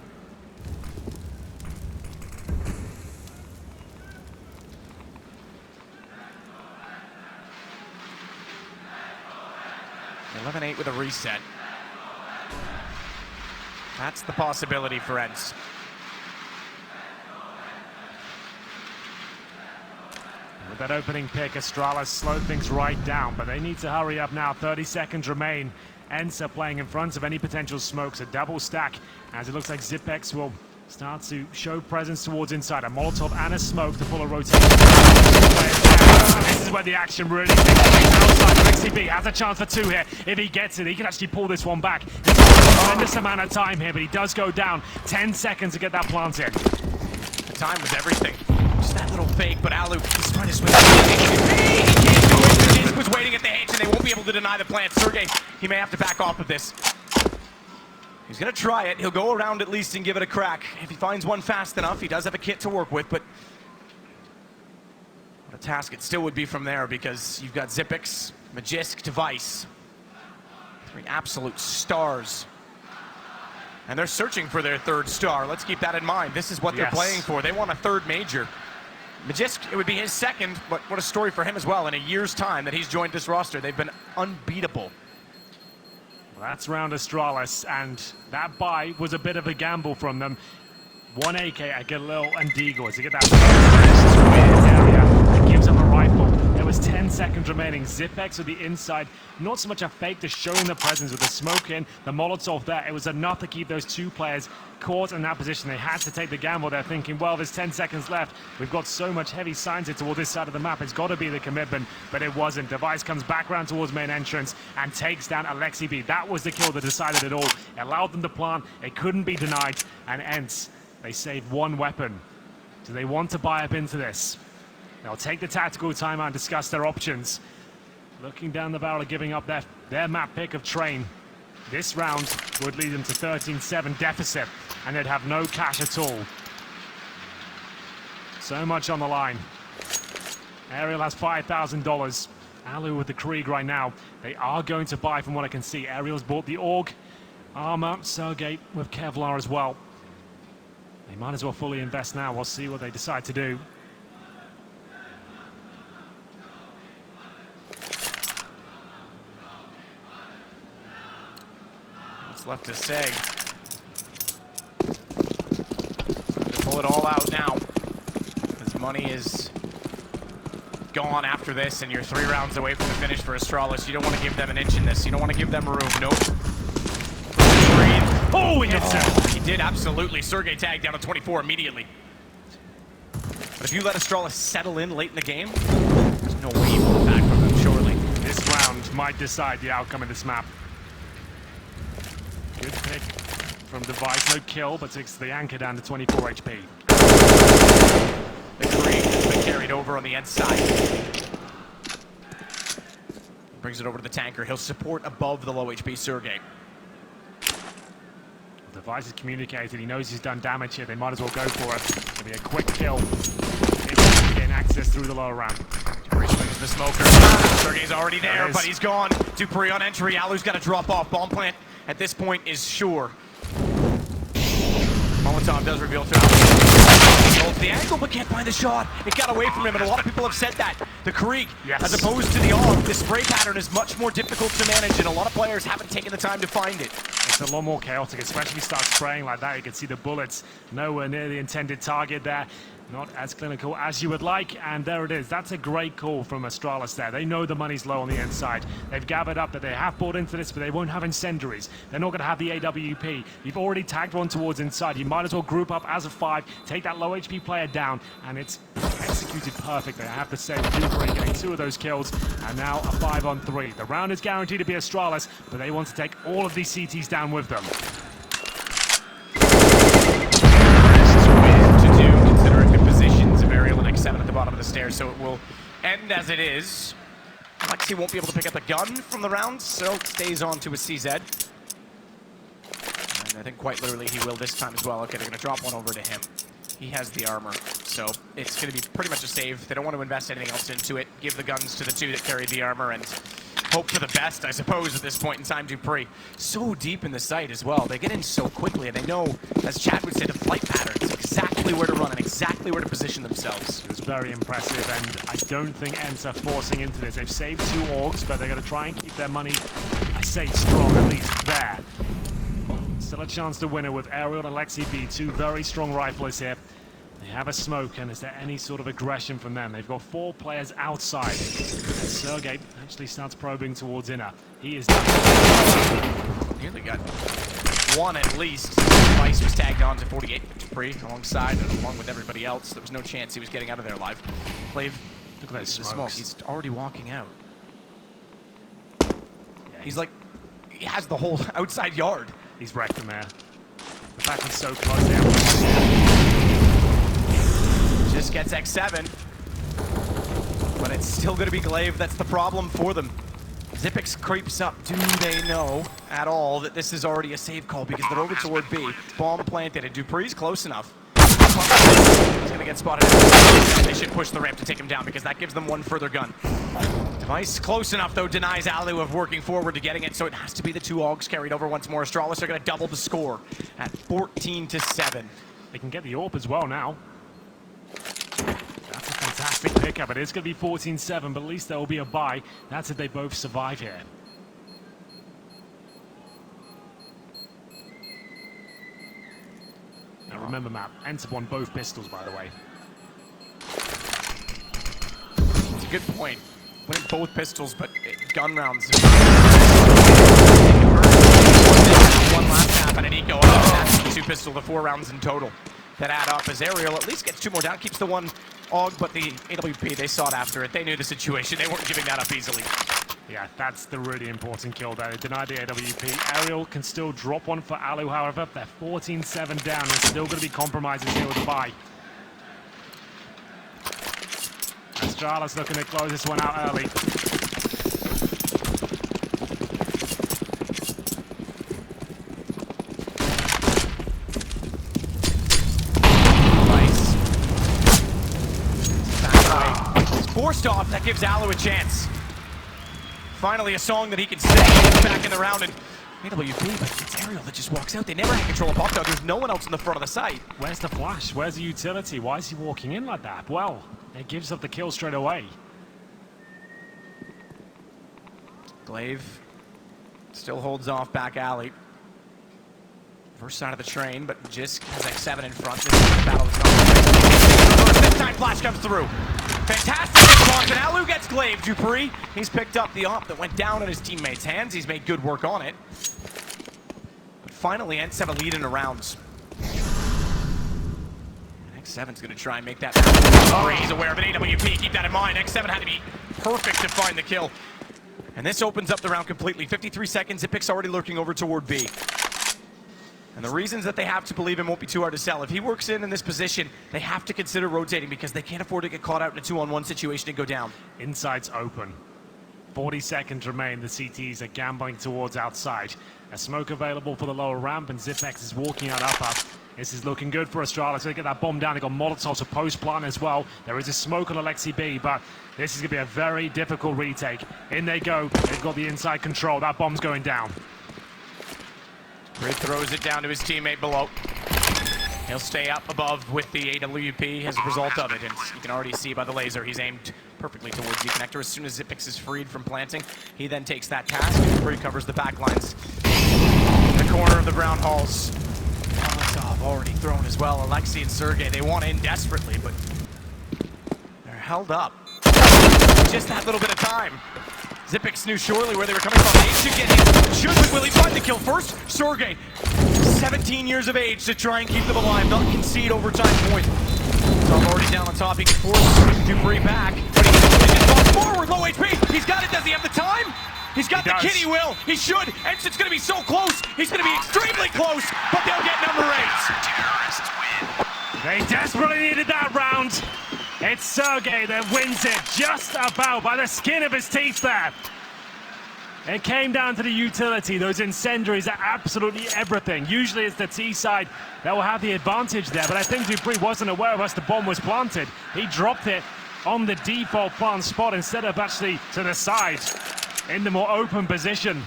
.11-8 with a reset. That's the possibility for ENCE. With that opening pick, Astralis slowed things right down, but they need to hurry up now. 30 seconds remain. ENCE are playing in front of any potential smokes. A double stack, as it looks like ZipX will start to show presence towards inside. A Molotov and a smoke to pull a rotation. This is where the action really takes place outside. XCB has a chance for 2 here. If he gets it, he can actually pull this one back. He's got a tremendous amount of time here, but he does go down. 10 seconds to get that plant in. The time was everything. Just that little fake, but Alu, he's trying to switch. He can't do it. Disc was waiting at the hitch, and they won't be able to deny the plant. Sergey, he may have to back off of this. He's going to try it. He'll go around at least and give it a crack. If he finds one fast enough, he does have a kit to work with, but what a task it still would be from there, because you've got ZipX, Magisk, Katowice. 3 absolute stars. And they're searching for their 3rd star. Let's keep that in mind. This is what they're playing for. They want a 3rd major. Magisk, it would be his 2nd, but what a story for him as well. In a year's time that he's joined this roster, they've been unbeatable. Well, that's round Astralis, and that buy was a bit of a gamble from them. 1 AK, I get a little and Deagle as they get that area and gives up a rifle. There was 10 seconds remaining. ZipX with the inside, not so much a fake, just showing the presence with the smoke in, the Molotov there. It was enough to keep those 2 players caught in that position. They had to take the gamble. They're thinking, well, there's 10 seconds left. We've got so much heavy signs here toward this side of the map. It's got to be the commitment, but it wasn't. Device comes back around towards main entrance and takes down Alexi B. That was the kill that decided it all. It allowed them to plant. It couldn't be denied. And ENCE, they saved 1 weapon. Do they want to buy up into this? They'll take the tactical timeout and discuss their options. Looking down the barrel of giving up their map pick of Train. This round would lead them to 13-7 deficit, and they'd have no cash at all. So much on the line. Ariel has $5,000. Alu with the Krieg right now. They are going to buy from what I can see. Ariel's bought the AUG, armor, Sergey with Kevlar as well. They might as well fully invest now. We'll see what they decide to do. Left to say. To pull it all out now. His money is gone after this, and you're 3 rounds away from the finish for Astralis. You don't want to give them an inch in this. You don't want to give them room. Nope. Oh, he hits it. He did, absolutely. Sergey tagged down to 24 immediately. But if you let Astralis settle in late in the game, there's no way you pull back from them, surely. This round might decide the outcome of this map. Good pick from Device, no kill, but takes the anchor down to 24 HP. The Krieg has been carried over on the ENCE side. Brings it over to the tanker. He'll support above the low HP Sergey. Device has communicated. He knows he's done damage here. They might as well go for it. It'll be a quick kill. Getting access through the lower ramp. Brings the smoker. Sergey's already there, but he's gone. Dupree on entry. Alu's got to drop off. Bomb plant at this point is sure. Molotov does reveal to Alu. Holds the angle, but can't find the shot. It got away from him, and a lot of people have said that. The Krieg, as opposed to the AUG, the spray pattern is much more difficult to manage, and a lot of players haven't taken the time to find it. It's a lot more chaotic, especially if you start spraying like that. You can see the bullets nowhere near the intended target there. Not as clinical as you would like, and there it is. That's a great call from Astralis there. They know the money's low on the inside. They've gathered up that they have bought into this, but they won't have incendiaries. They're not going to have the AWP. You've already tagged one towards inside. You might as well group up as a 5, take that low HP player down, and it's executed perfectly. I have to say, Dupree getting 2 of those kills, and now a 5-on-3. The round is guaranteed to be Astralis, but they want to take all of these CTs down with them. Ariel and X7 at the bottom of the stairs, so it will end as it is. Alexi won't be able to pick up the gun from the round, so it stays on to a CZ. And I think quite literally he will this time as well. Okay, they're going to drop one over to him. He has the armor, so it's going to be pretty much a save. They don't want to invest anything else into it. Give the guns to the 2 that carry the armor and hope for the best, I suppose, at this point in time. Dupree so deep in the site as well. They get in so quickly, and they know, as Chad would say, the flight patterns, exactly where to run and exactly where to position themselves. It was very impressive, and I don't think ENCE are forcing into this. They've saved 2 AUGs, but they're going to try and keep their money, I say, strong, at least there. Still a a chance to win it with Ariel and Lexi B, two very strong riflers here. They have a smoke, and is there any sort of aggression from them? They've got 4 players outside. And Sergey actually starts probing towards inner. He is nearly got one at least. Katowice was tagged on to 48 Dupree alongside and along with everybody else. There was no chance he was getting out of there alive. Clave, look at those the smokes. smoke. He's already walking out. Yeah, he's like, he has the whole outside yard. He's wrecked them there. The fact he's so close there. Just gets X7. But it's still going to be Glaive. That's the problem for them. Zipix creeps up. Do they know at all that this is already a save call because they're over toward B? Bomb planted, and Dupree's close enough. He's going to get spotted. They should push the ramp to take him down because that gives them one further gun. Device close enough, though, denies Alu of working forward to getting it, so it has to be the 2 Augs carried over once more. Astralis are going to double the score at 14-7. They can get the AWP as well now. That's a fantastic pickup. It is going to be 14-7, but at least there will be a bye. That's if they both survive here. Now remember, Matt, ENCE won both pistols, by the way. It's a good point. Winning both pistols, but gun rounds. One last half and an eco. That's the 2 pistol, the 4 rounds in total that add up as Ariel at least gets 2 more down, keeps the 1 AUG, but the AWP, they sought after it. They knew the situation. They weren't giving that up easily. Yeah, that's the really important kill there. They denied the AWP. Ariel can still drop one for Alu, however. They're 14-7 down. There's still going to be compromises here with the bye. Astralis looking to close this one out early. Nice. Back away. It's forced off. That gives Alu a chance. Finally, a song that he can sing. Gets back in the round and AWP, but it's Ariel that just walks out. They never had control of pop out. There's no one else in the front of the site. Where's the flash? Where's the utility? Why is he walking in like that? Well, it gives up the kill straight away. Glaive still holds off back alley. First side of the train, but Jisk has X7 in front. This is the battle that's not this time flash comes through. Fantastic response, and Alu gets Glaive. Dupree, he's picked up the op that went down in his teammate's hands. He's made good work on it. But finally, ENCE have a lead in the rounds. X7's going to try and make that happen. He's aware of an AWP, keep that in mind. X7 had to be perfect to find the kill. And this opens up the round completely. 53 seconds, Zipix already lurking over toward B. And the reasons that they have to believe him won't be too hard to sell. If he works in this position, they have to consider rotating because they can't afford to get caught out in a 2-on-1 situation and go down. Inside's open. 40 seconds remain. The CTs are gambling towards outside. A smoke available for the lower ramp, and Zipex is walking out upper. This is looking good for Astralis. They get that bomb down. They got Molotov to post plant as well. There is a smoke on Alexi B, but this is going to be a very difficult retake. In they go. They've got the inside control. That bomb's going down. Grid throws it down to his teammate below. He'll stay up above with the AWP as a result of it, and you can already see by the laser he's aimed perfectly towards the connector. As soon as Zipix is freed from planting, he then takes that task and recovers the back lines. In the corner of the brown halls, Molotov already thrown as well. Alexi and Sergey, they want in desperately, but they're held up. Just that little bit of time. Zipix knew surely where they were coming from. They should get him. Should, but will he find the kill first? Sergey, 17 years of age to try and keep them alive, not concede overtime point. Tom already down on top. He can force Dupree back, but he just walks forward. Low HP. He's got it. Does he have the time? He's got the kid. He will. He should. ENCE is going to be so close. He's going to be extremely close, but they'll get number 8. They desperately needed that round. It's Sergey that wins it just about by the skin of his teeth there. It came down to the utility. Those incendiaries are absolutely everything. Usually it's the T side that will have the advantage there, but I think Dupree wasn't aware of us. The bomb was planted. He dropped it on the default plant spot instead of actually to the side in the more open position.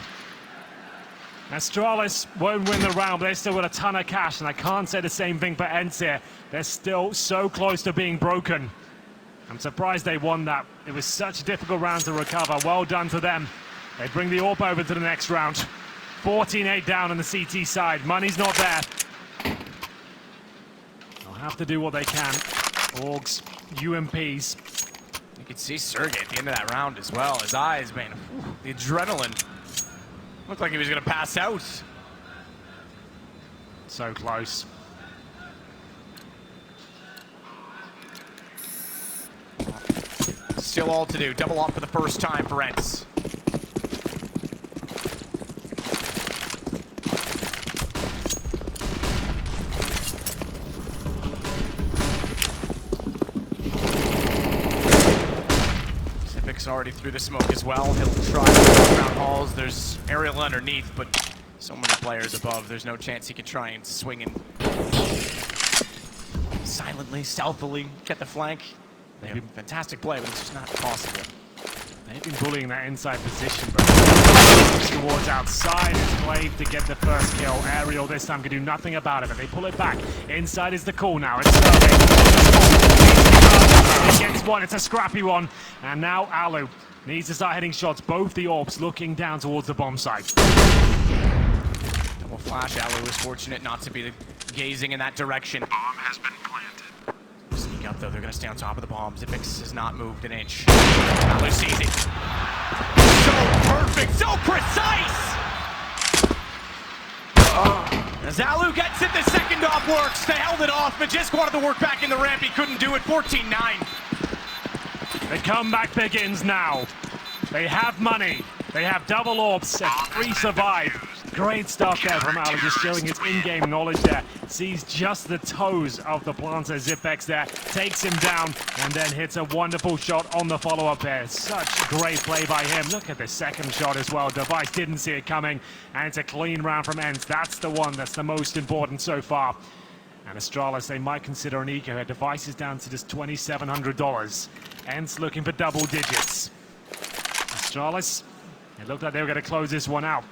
Astralis won't win the round, but they still got a ton of cash, and I can't say the same thing for ENCE here. They're still so close to being broken. I'm surprised they won that. It was such a difficult round to recover. Well done to them. They bring the AWP over to the next round. 14-8 down on the CT side. Money's not there. They'll have to do what they can. Orgs, UMPs. You could see Sergey at the end of that round as well. His eyes, man, the adrenaline. Looked like he was going to pass out. So close. Still all to do. Double up for the first time for ENCE. Already through the smoke as well. He'll try to go around halls. There's aerial underneath, but so many players above. There's no chance he can try and swing in silently, stealthily, get the flank. They have fantastic play, but it's just not possible. They've been bullying that inside position, but towards outside is Clave to get the first kill. Aerial this time can do nothing about it, but they pull it back. Inside is the call now. It's against one. It's a scrappy one. And now Alu needs to start hitting shots. Both the Orbs looking down towards the bomb site. Double flash. Alu is fortunate not to be gazing in that direction. Bomb has been planted. Sneak up though. They're going to stay on top of the bomb. Xipix has not moved an inch. Alu sees it. So perfect. So precise. As Alu gets it, the second off works. They held it off, but just wanted to work back in the ramp. He couldn't do it. 14-9. The comeback begins now. They have money. They have double orbs. 3 survive. Great stuff there from Alu, just showing his in-game knowledge there. Sees just the toes of the planter. Xipix there, takes him down, and then hits a wonderful shot on the follow-up there. Such great play by him. Look at the second shot as well. Device didn't see it coming, and it's a clean round from ENCE. That's the one that's the most important so far. And Astralis, they might consider an eco here. Device is down to just $2,700. ENCE looking for double digits. Astralis, it looked like they were going to close this one out.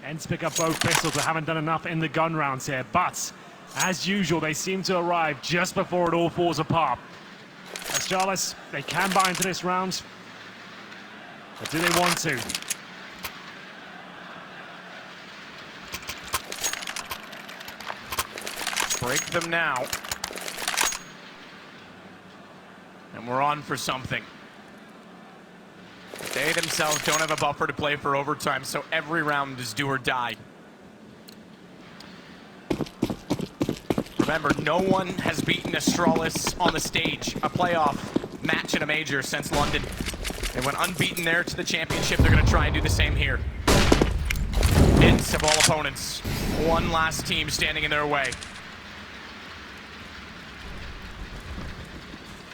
ENCE pick up both pistols. They haven't done enough in the gun rounds here, but as usual, they seem to arrive just before it all falls apart. Astralis, they can buy into this round, but do they want to? Break them now. And we're on for something. They themselves don't have a buffer to play for overtime, so every round is do or die. Remember, no one has beaten Astralis on the stage, a playoff match in a major since London. They went unbeaten there to the championship. They're going to try and do the same here. ENCE of all opponents. One last team standing in their way.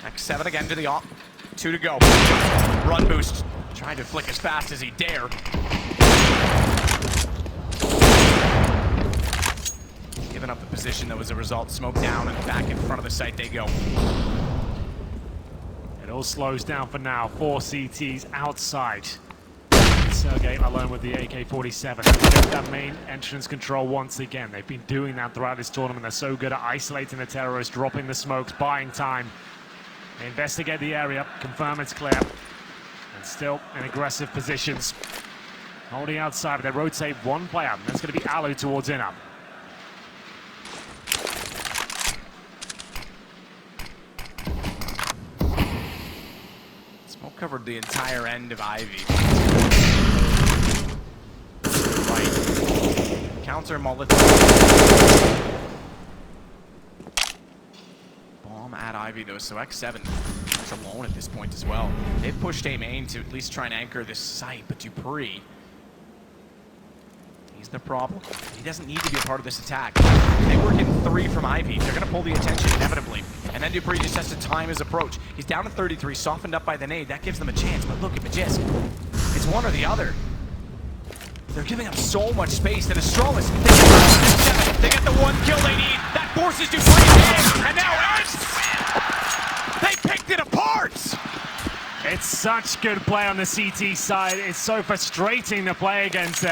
X7 again to the op. 2 to go. Run boost. Trying to flick as fast as he dare. Giving up the position that was a result. Smoke down and back in front of the site they go. It all slows down for now. 4 CTs outside. Sergey alone with the AK-47. Get that main entrance control once again. They've been doing that throughout this tournament. They're so good at isolating the terrorists, dropping the smokes, buying time. They investigate the area, confirm it's clear. And still in aggressive positions. Holding outside, but they rotate one player. That's going to be Alu towards inner. Smoke covered the entire end of Ivy. Right. Counter mullet. Bomb at Ivy though, so X7 is alone at this point as well. They've pushed A main to at least try and anchor this site, but Dupree, he's the problem. He doesn't need to be a part of this attack. They were getting 3 from Ivy. They're going to pull the attention inevitably. And then Dupree just has to time his approach. He's down to 33, softened up by the nade. That gives them a chance, but look at Magisk. It's one or the other. They're giving up so much space that Astralis, they get the 1 kill they need. That forces Dupree in, and now ENCE! They picked it apart! It's such good play on the CT side. It's so frustrating to play against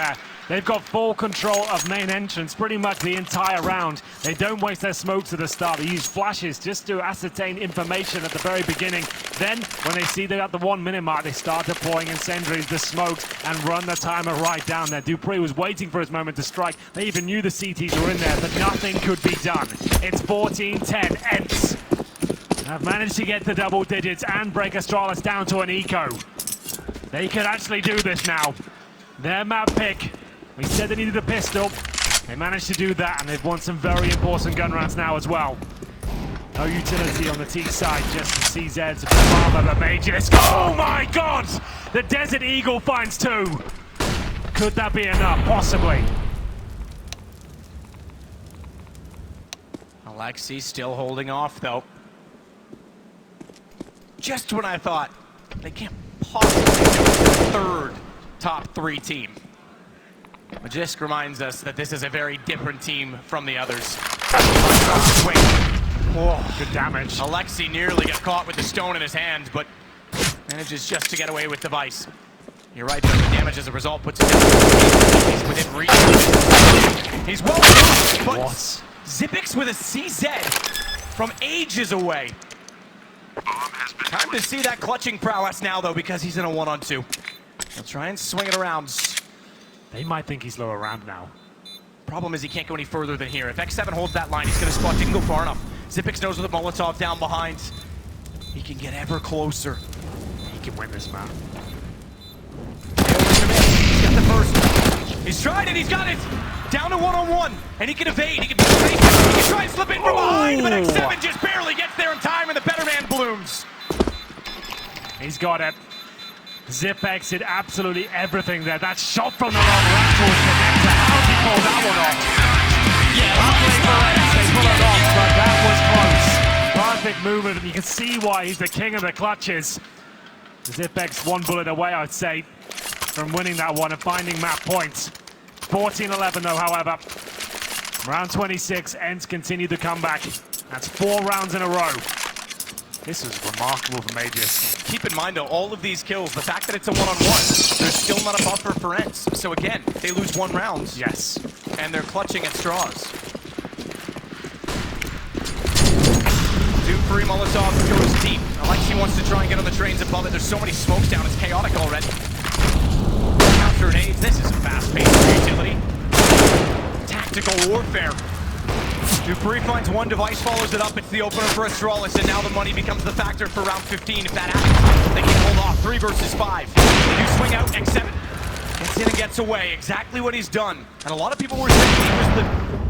They've got full control of main entrance pretty much the entire round. They don't waste their smokes at the start. They use flashes just to ascertain information at the very beginning. Then, when they see they're at the 1 minute mark, they start deploying incendiaries, the smokes, and run the timer right down there. dupreeh was waiting for his moment to strike. They even knew the CTs were in there, but nothing could be done. It's 14-10, ENCE have managed to get the double digits and break Astralis down to an eco. They can actually do this now. Their map pick. We said they needed a pistol. They managed to do that, and they've won some very important gun rounds now as well. No utility on the T side, just the CZ's farmer, but Majors. Oh my God! The Desert Eagle finds 2. Could that be enough? Possibly. Alexi still holding off, though. Just when I thought they can't possibly do it to the third top 3 team. Magisk reminds us that this is a very different team from the others. Wait. Oh, good damage. Alexi nearly got caught with the stone in his hand, but manages just to get away with the device. You're right, though, the damage as a result puts him down. He's within reach. He's well moved, but what? Xyp9x with a CZ from ages away. Time to see that clutching prowess now, though, because he's in a 1-on-2. He'll try and swing it around. They might think he's low around now. Problem is he can't go any further than here. If X7 holds that line, he's going to spot. Didn't go far enough. Xyp9x knows with the Molotov down behind. He can get ever closer. He can win this, man. He's got the first. He's tried it. He's got it. Down to 1-on-1. And he can evade. He can try and slip in from behind, but X7 just barely gets there in time, and the better man blooms. He's got it. Xyp9x did absolutely everything there. That shot from the long range was connected. How did he pull that one off? They pull it off, but that was close. Perfect movement, and you can see why he's the king of the clutches. Xyp9x 1 bullet away, I'd say, from winning that one and finding map points. 14-11 though, however. Round 26, ENCE continue the comeback. That's 4 rounds in a row. This was remarkable for Majors. Keep in mind, though, all of these kills, the fact that it's a 1-on-1, there's still not a buffer for ENCE. So again, they lose 1 round. Yes. And they're clutching at straws. dupreeh Molotov goes deep. Alexi wants to try and get on the trains above it. There's so many smokes down, it's chaotic already. Capture nades, this is a fast-paced utility. Tactical warfare. dupreeh finds 1 device, follows it up. It's the opener for Astralis, and now the money becomes the factor for round 15. If that happens, they can hold off 3 versus 5. They do swing out. X7 gets in and gets away. Exactly what he's done. And a lot of people were saying he was the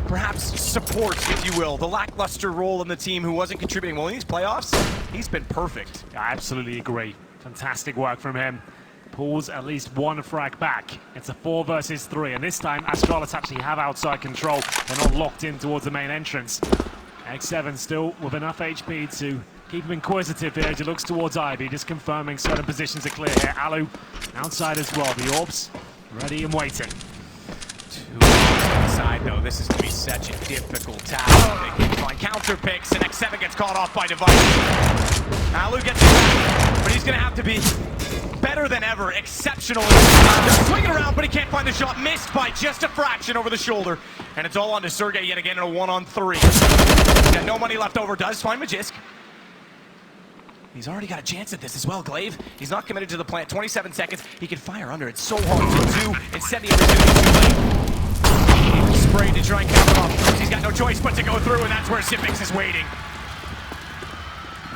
perhaps support, if you will, the lackluster role in the team who wasn't contributing. Well, in these playoffs, he's been perfect. I absolutely agree. Fantastic work from him. Pulls at least 1 frag back. It's a 4 versus 3, and this time Astralis actually have outside control. They're not locked in towards the main entrance. X7 still with enough HP to keep him inquisitive here as he looks towards Ivy, just confirming certain positions are clear here. Alu outside as well. The orbs ready and waiting. 2 inside, though. This is going to be such a difficult task. They can find counter picks, and X7 gets caught off by device. Alu gets it back, but he's going to have to be better than ever, exceptional. They're swinging around, but he can't find the shot. Missed by just a fraction over the shoulder. And it's all on to Sergey yet again in a 1-on-3. He's got no money left over. Does find Magisk. He's already got a chance at this as well, Glaive. He's not committed to the plant. 27 seconds. He can fire under. It's so hard to do. Instead, he has too late. Sprayed to try and count it off. He's got no choice but to go through, and that's where Xyp9x is waiting.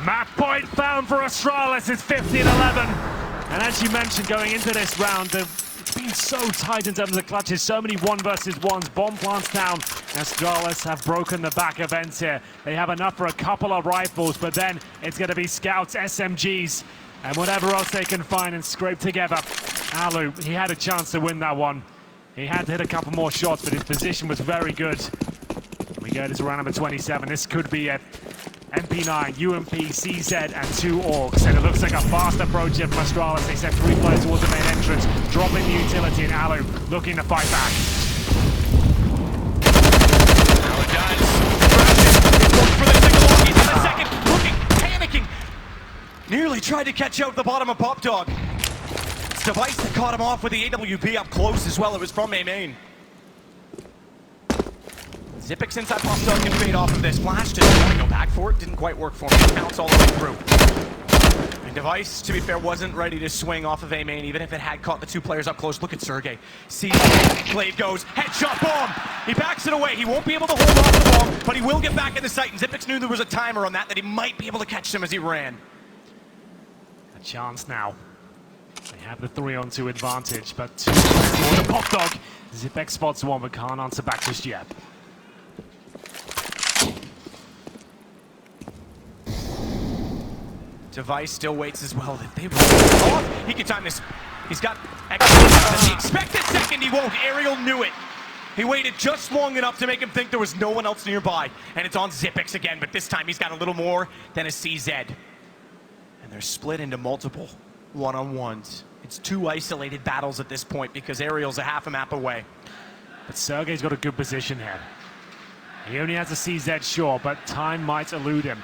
Map point found for Astralis. It's 15-11. And as you mentioned, going into this round, it's been so tight in terms of clutches. So many 1 versus 1s. Bomb plants down. Astralis have broken the back of ENCE here. They have enough for a couple of rifles, but then it's going to be scouts, SMGs, and whatever else they can find and scrape together. Alu, he had a chance to win that one. He had to hit a couple more shots, but his position was very good. We go to round number 27. This could be a MP9, UMP, CZ, and 2 orcs. And it looks like a fast approach here from Astralis. They sent 3 players towards the main entrance, dropping the utility, and Alu looking to fight back. Alu does. He's looking for the single log. He's in a second. Looking, panicking. Nearly tried to catch out the bottom of Pop Dog. It's Device that caught him off with the AWP up close as well. It was from A main. Zipix inside pop dog can fade off of this. Flash just want to go back for it. Didn't quite work for him. Counts all the way through. And Device, to be fair, wasn't ready to swing off of A main, even if it had caught the two players up close. Look at Sergey. Sees Glaive goes, headshot bomb. He backs it away. He won't be able to hold off the bomb, but he will get back in the sight. And Zipix knew there was a timer on that he might be able to catch him as he ran. A chance now. They have the 3-on-2 advantage, but for the pop dog. Zipx spots one, but can't answer back just yet. Device still waits as well. If they roll off, he can time this. He's got the expected second. He won't. Aerial knew it. He waited just long enough to make him think there was no one else nearby. And it's on Zipix again, but this time he's got a little more than a CZ. And they're split into multiple one-on-ones. It's two isolated battles at this point because Aerial's a half a map away. But Sergey's got a good position here. He only has a CZ, sure, but time might elude him.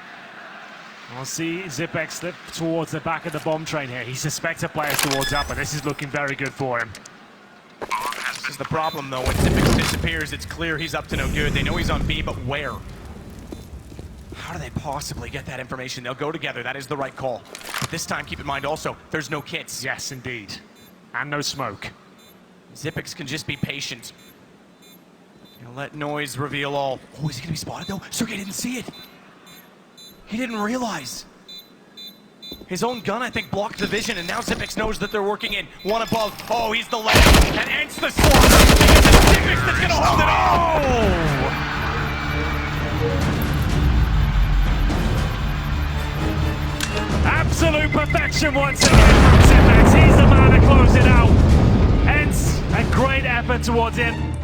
We'll see Zipx slip towards the back of the bomb train here. He suspects a player's towards up, but this is looking very good for him. This is the problem, though. When Zipix disappears, it's clear he's up to no good. They know he's on B, but where? How do they possibly get that information? They'll go together. That is the right call. But this time, keep in mind also, there's no kits. Yes, indeed. And no smoke. Zipix can just be patient. He'll let noise reveal all. Oh, is he going to be spotted, though? Sergey didn't see it. He didn't realize. His own gun, I think, blocked the vision, and now Zipix knows that they're working in. One above. Oh, he's the left. And ENCE the slaughter. Because it's Zipix that's going to hold it off. Absolute perfection once again from Zipix. He's the man to close it out. ENCE, a great effort towards him.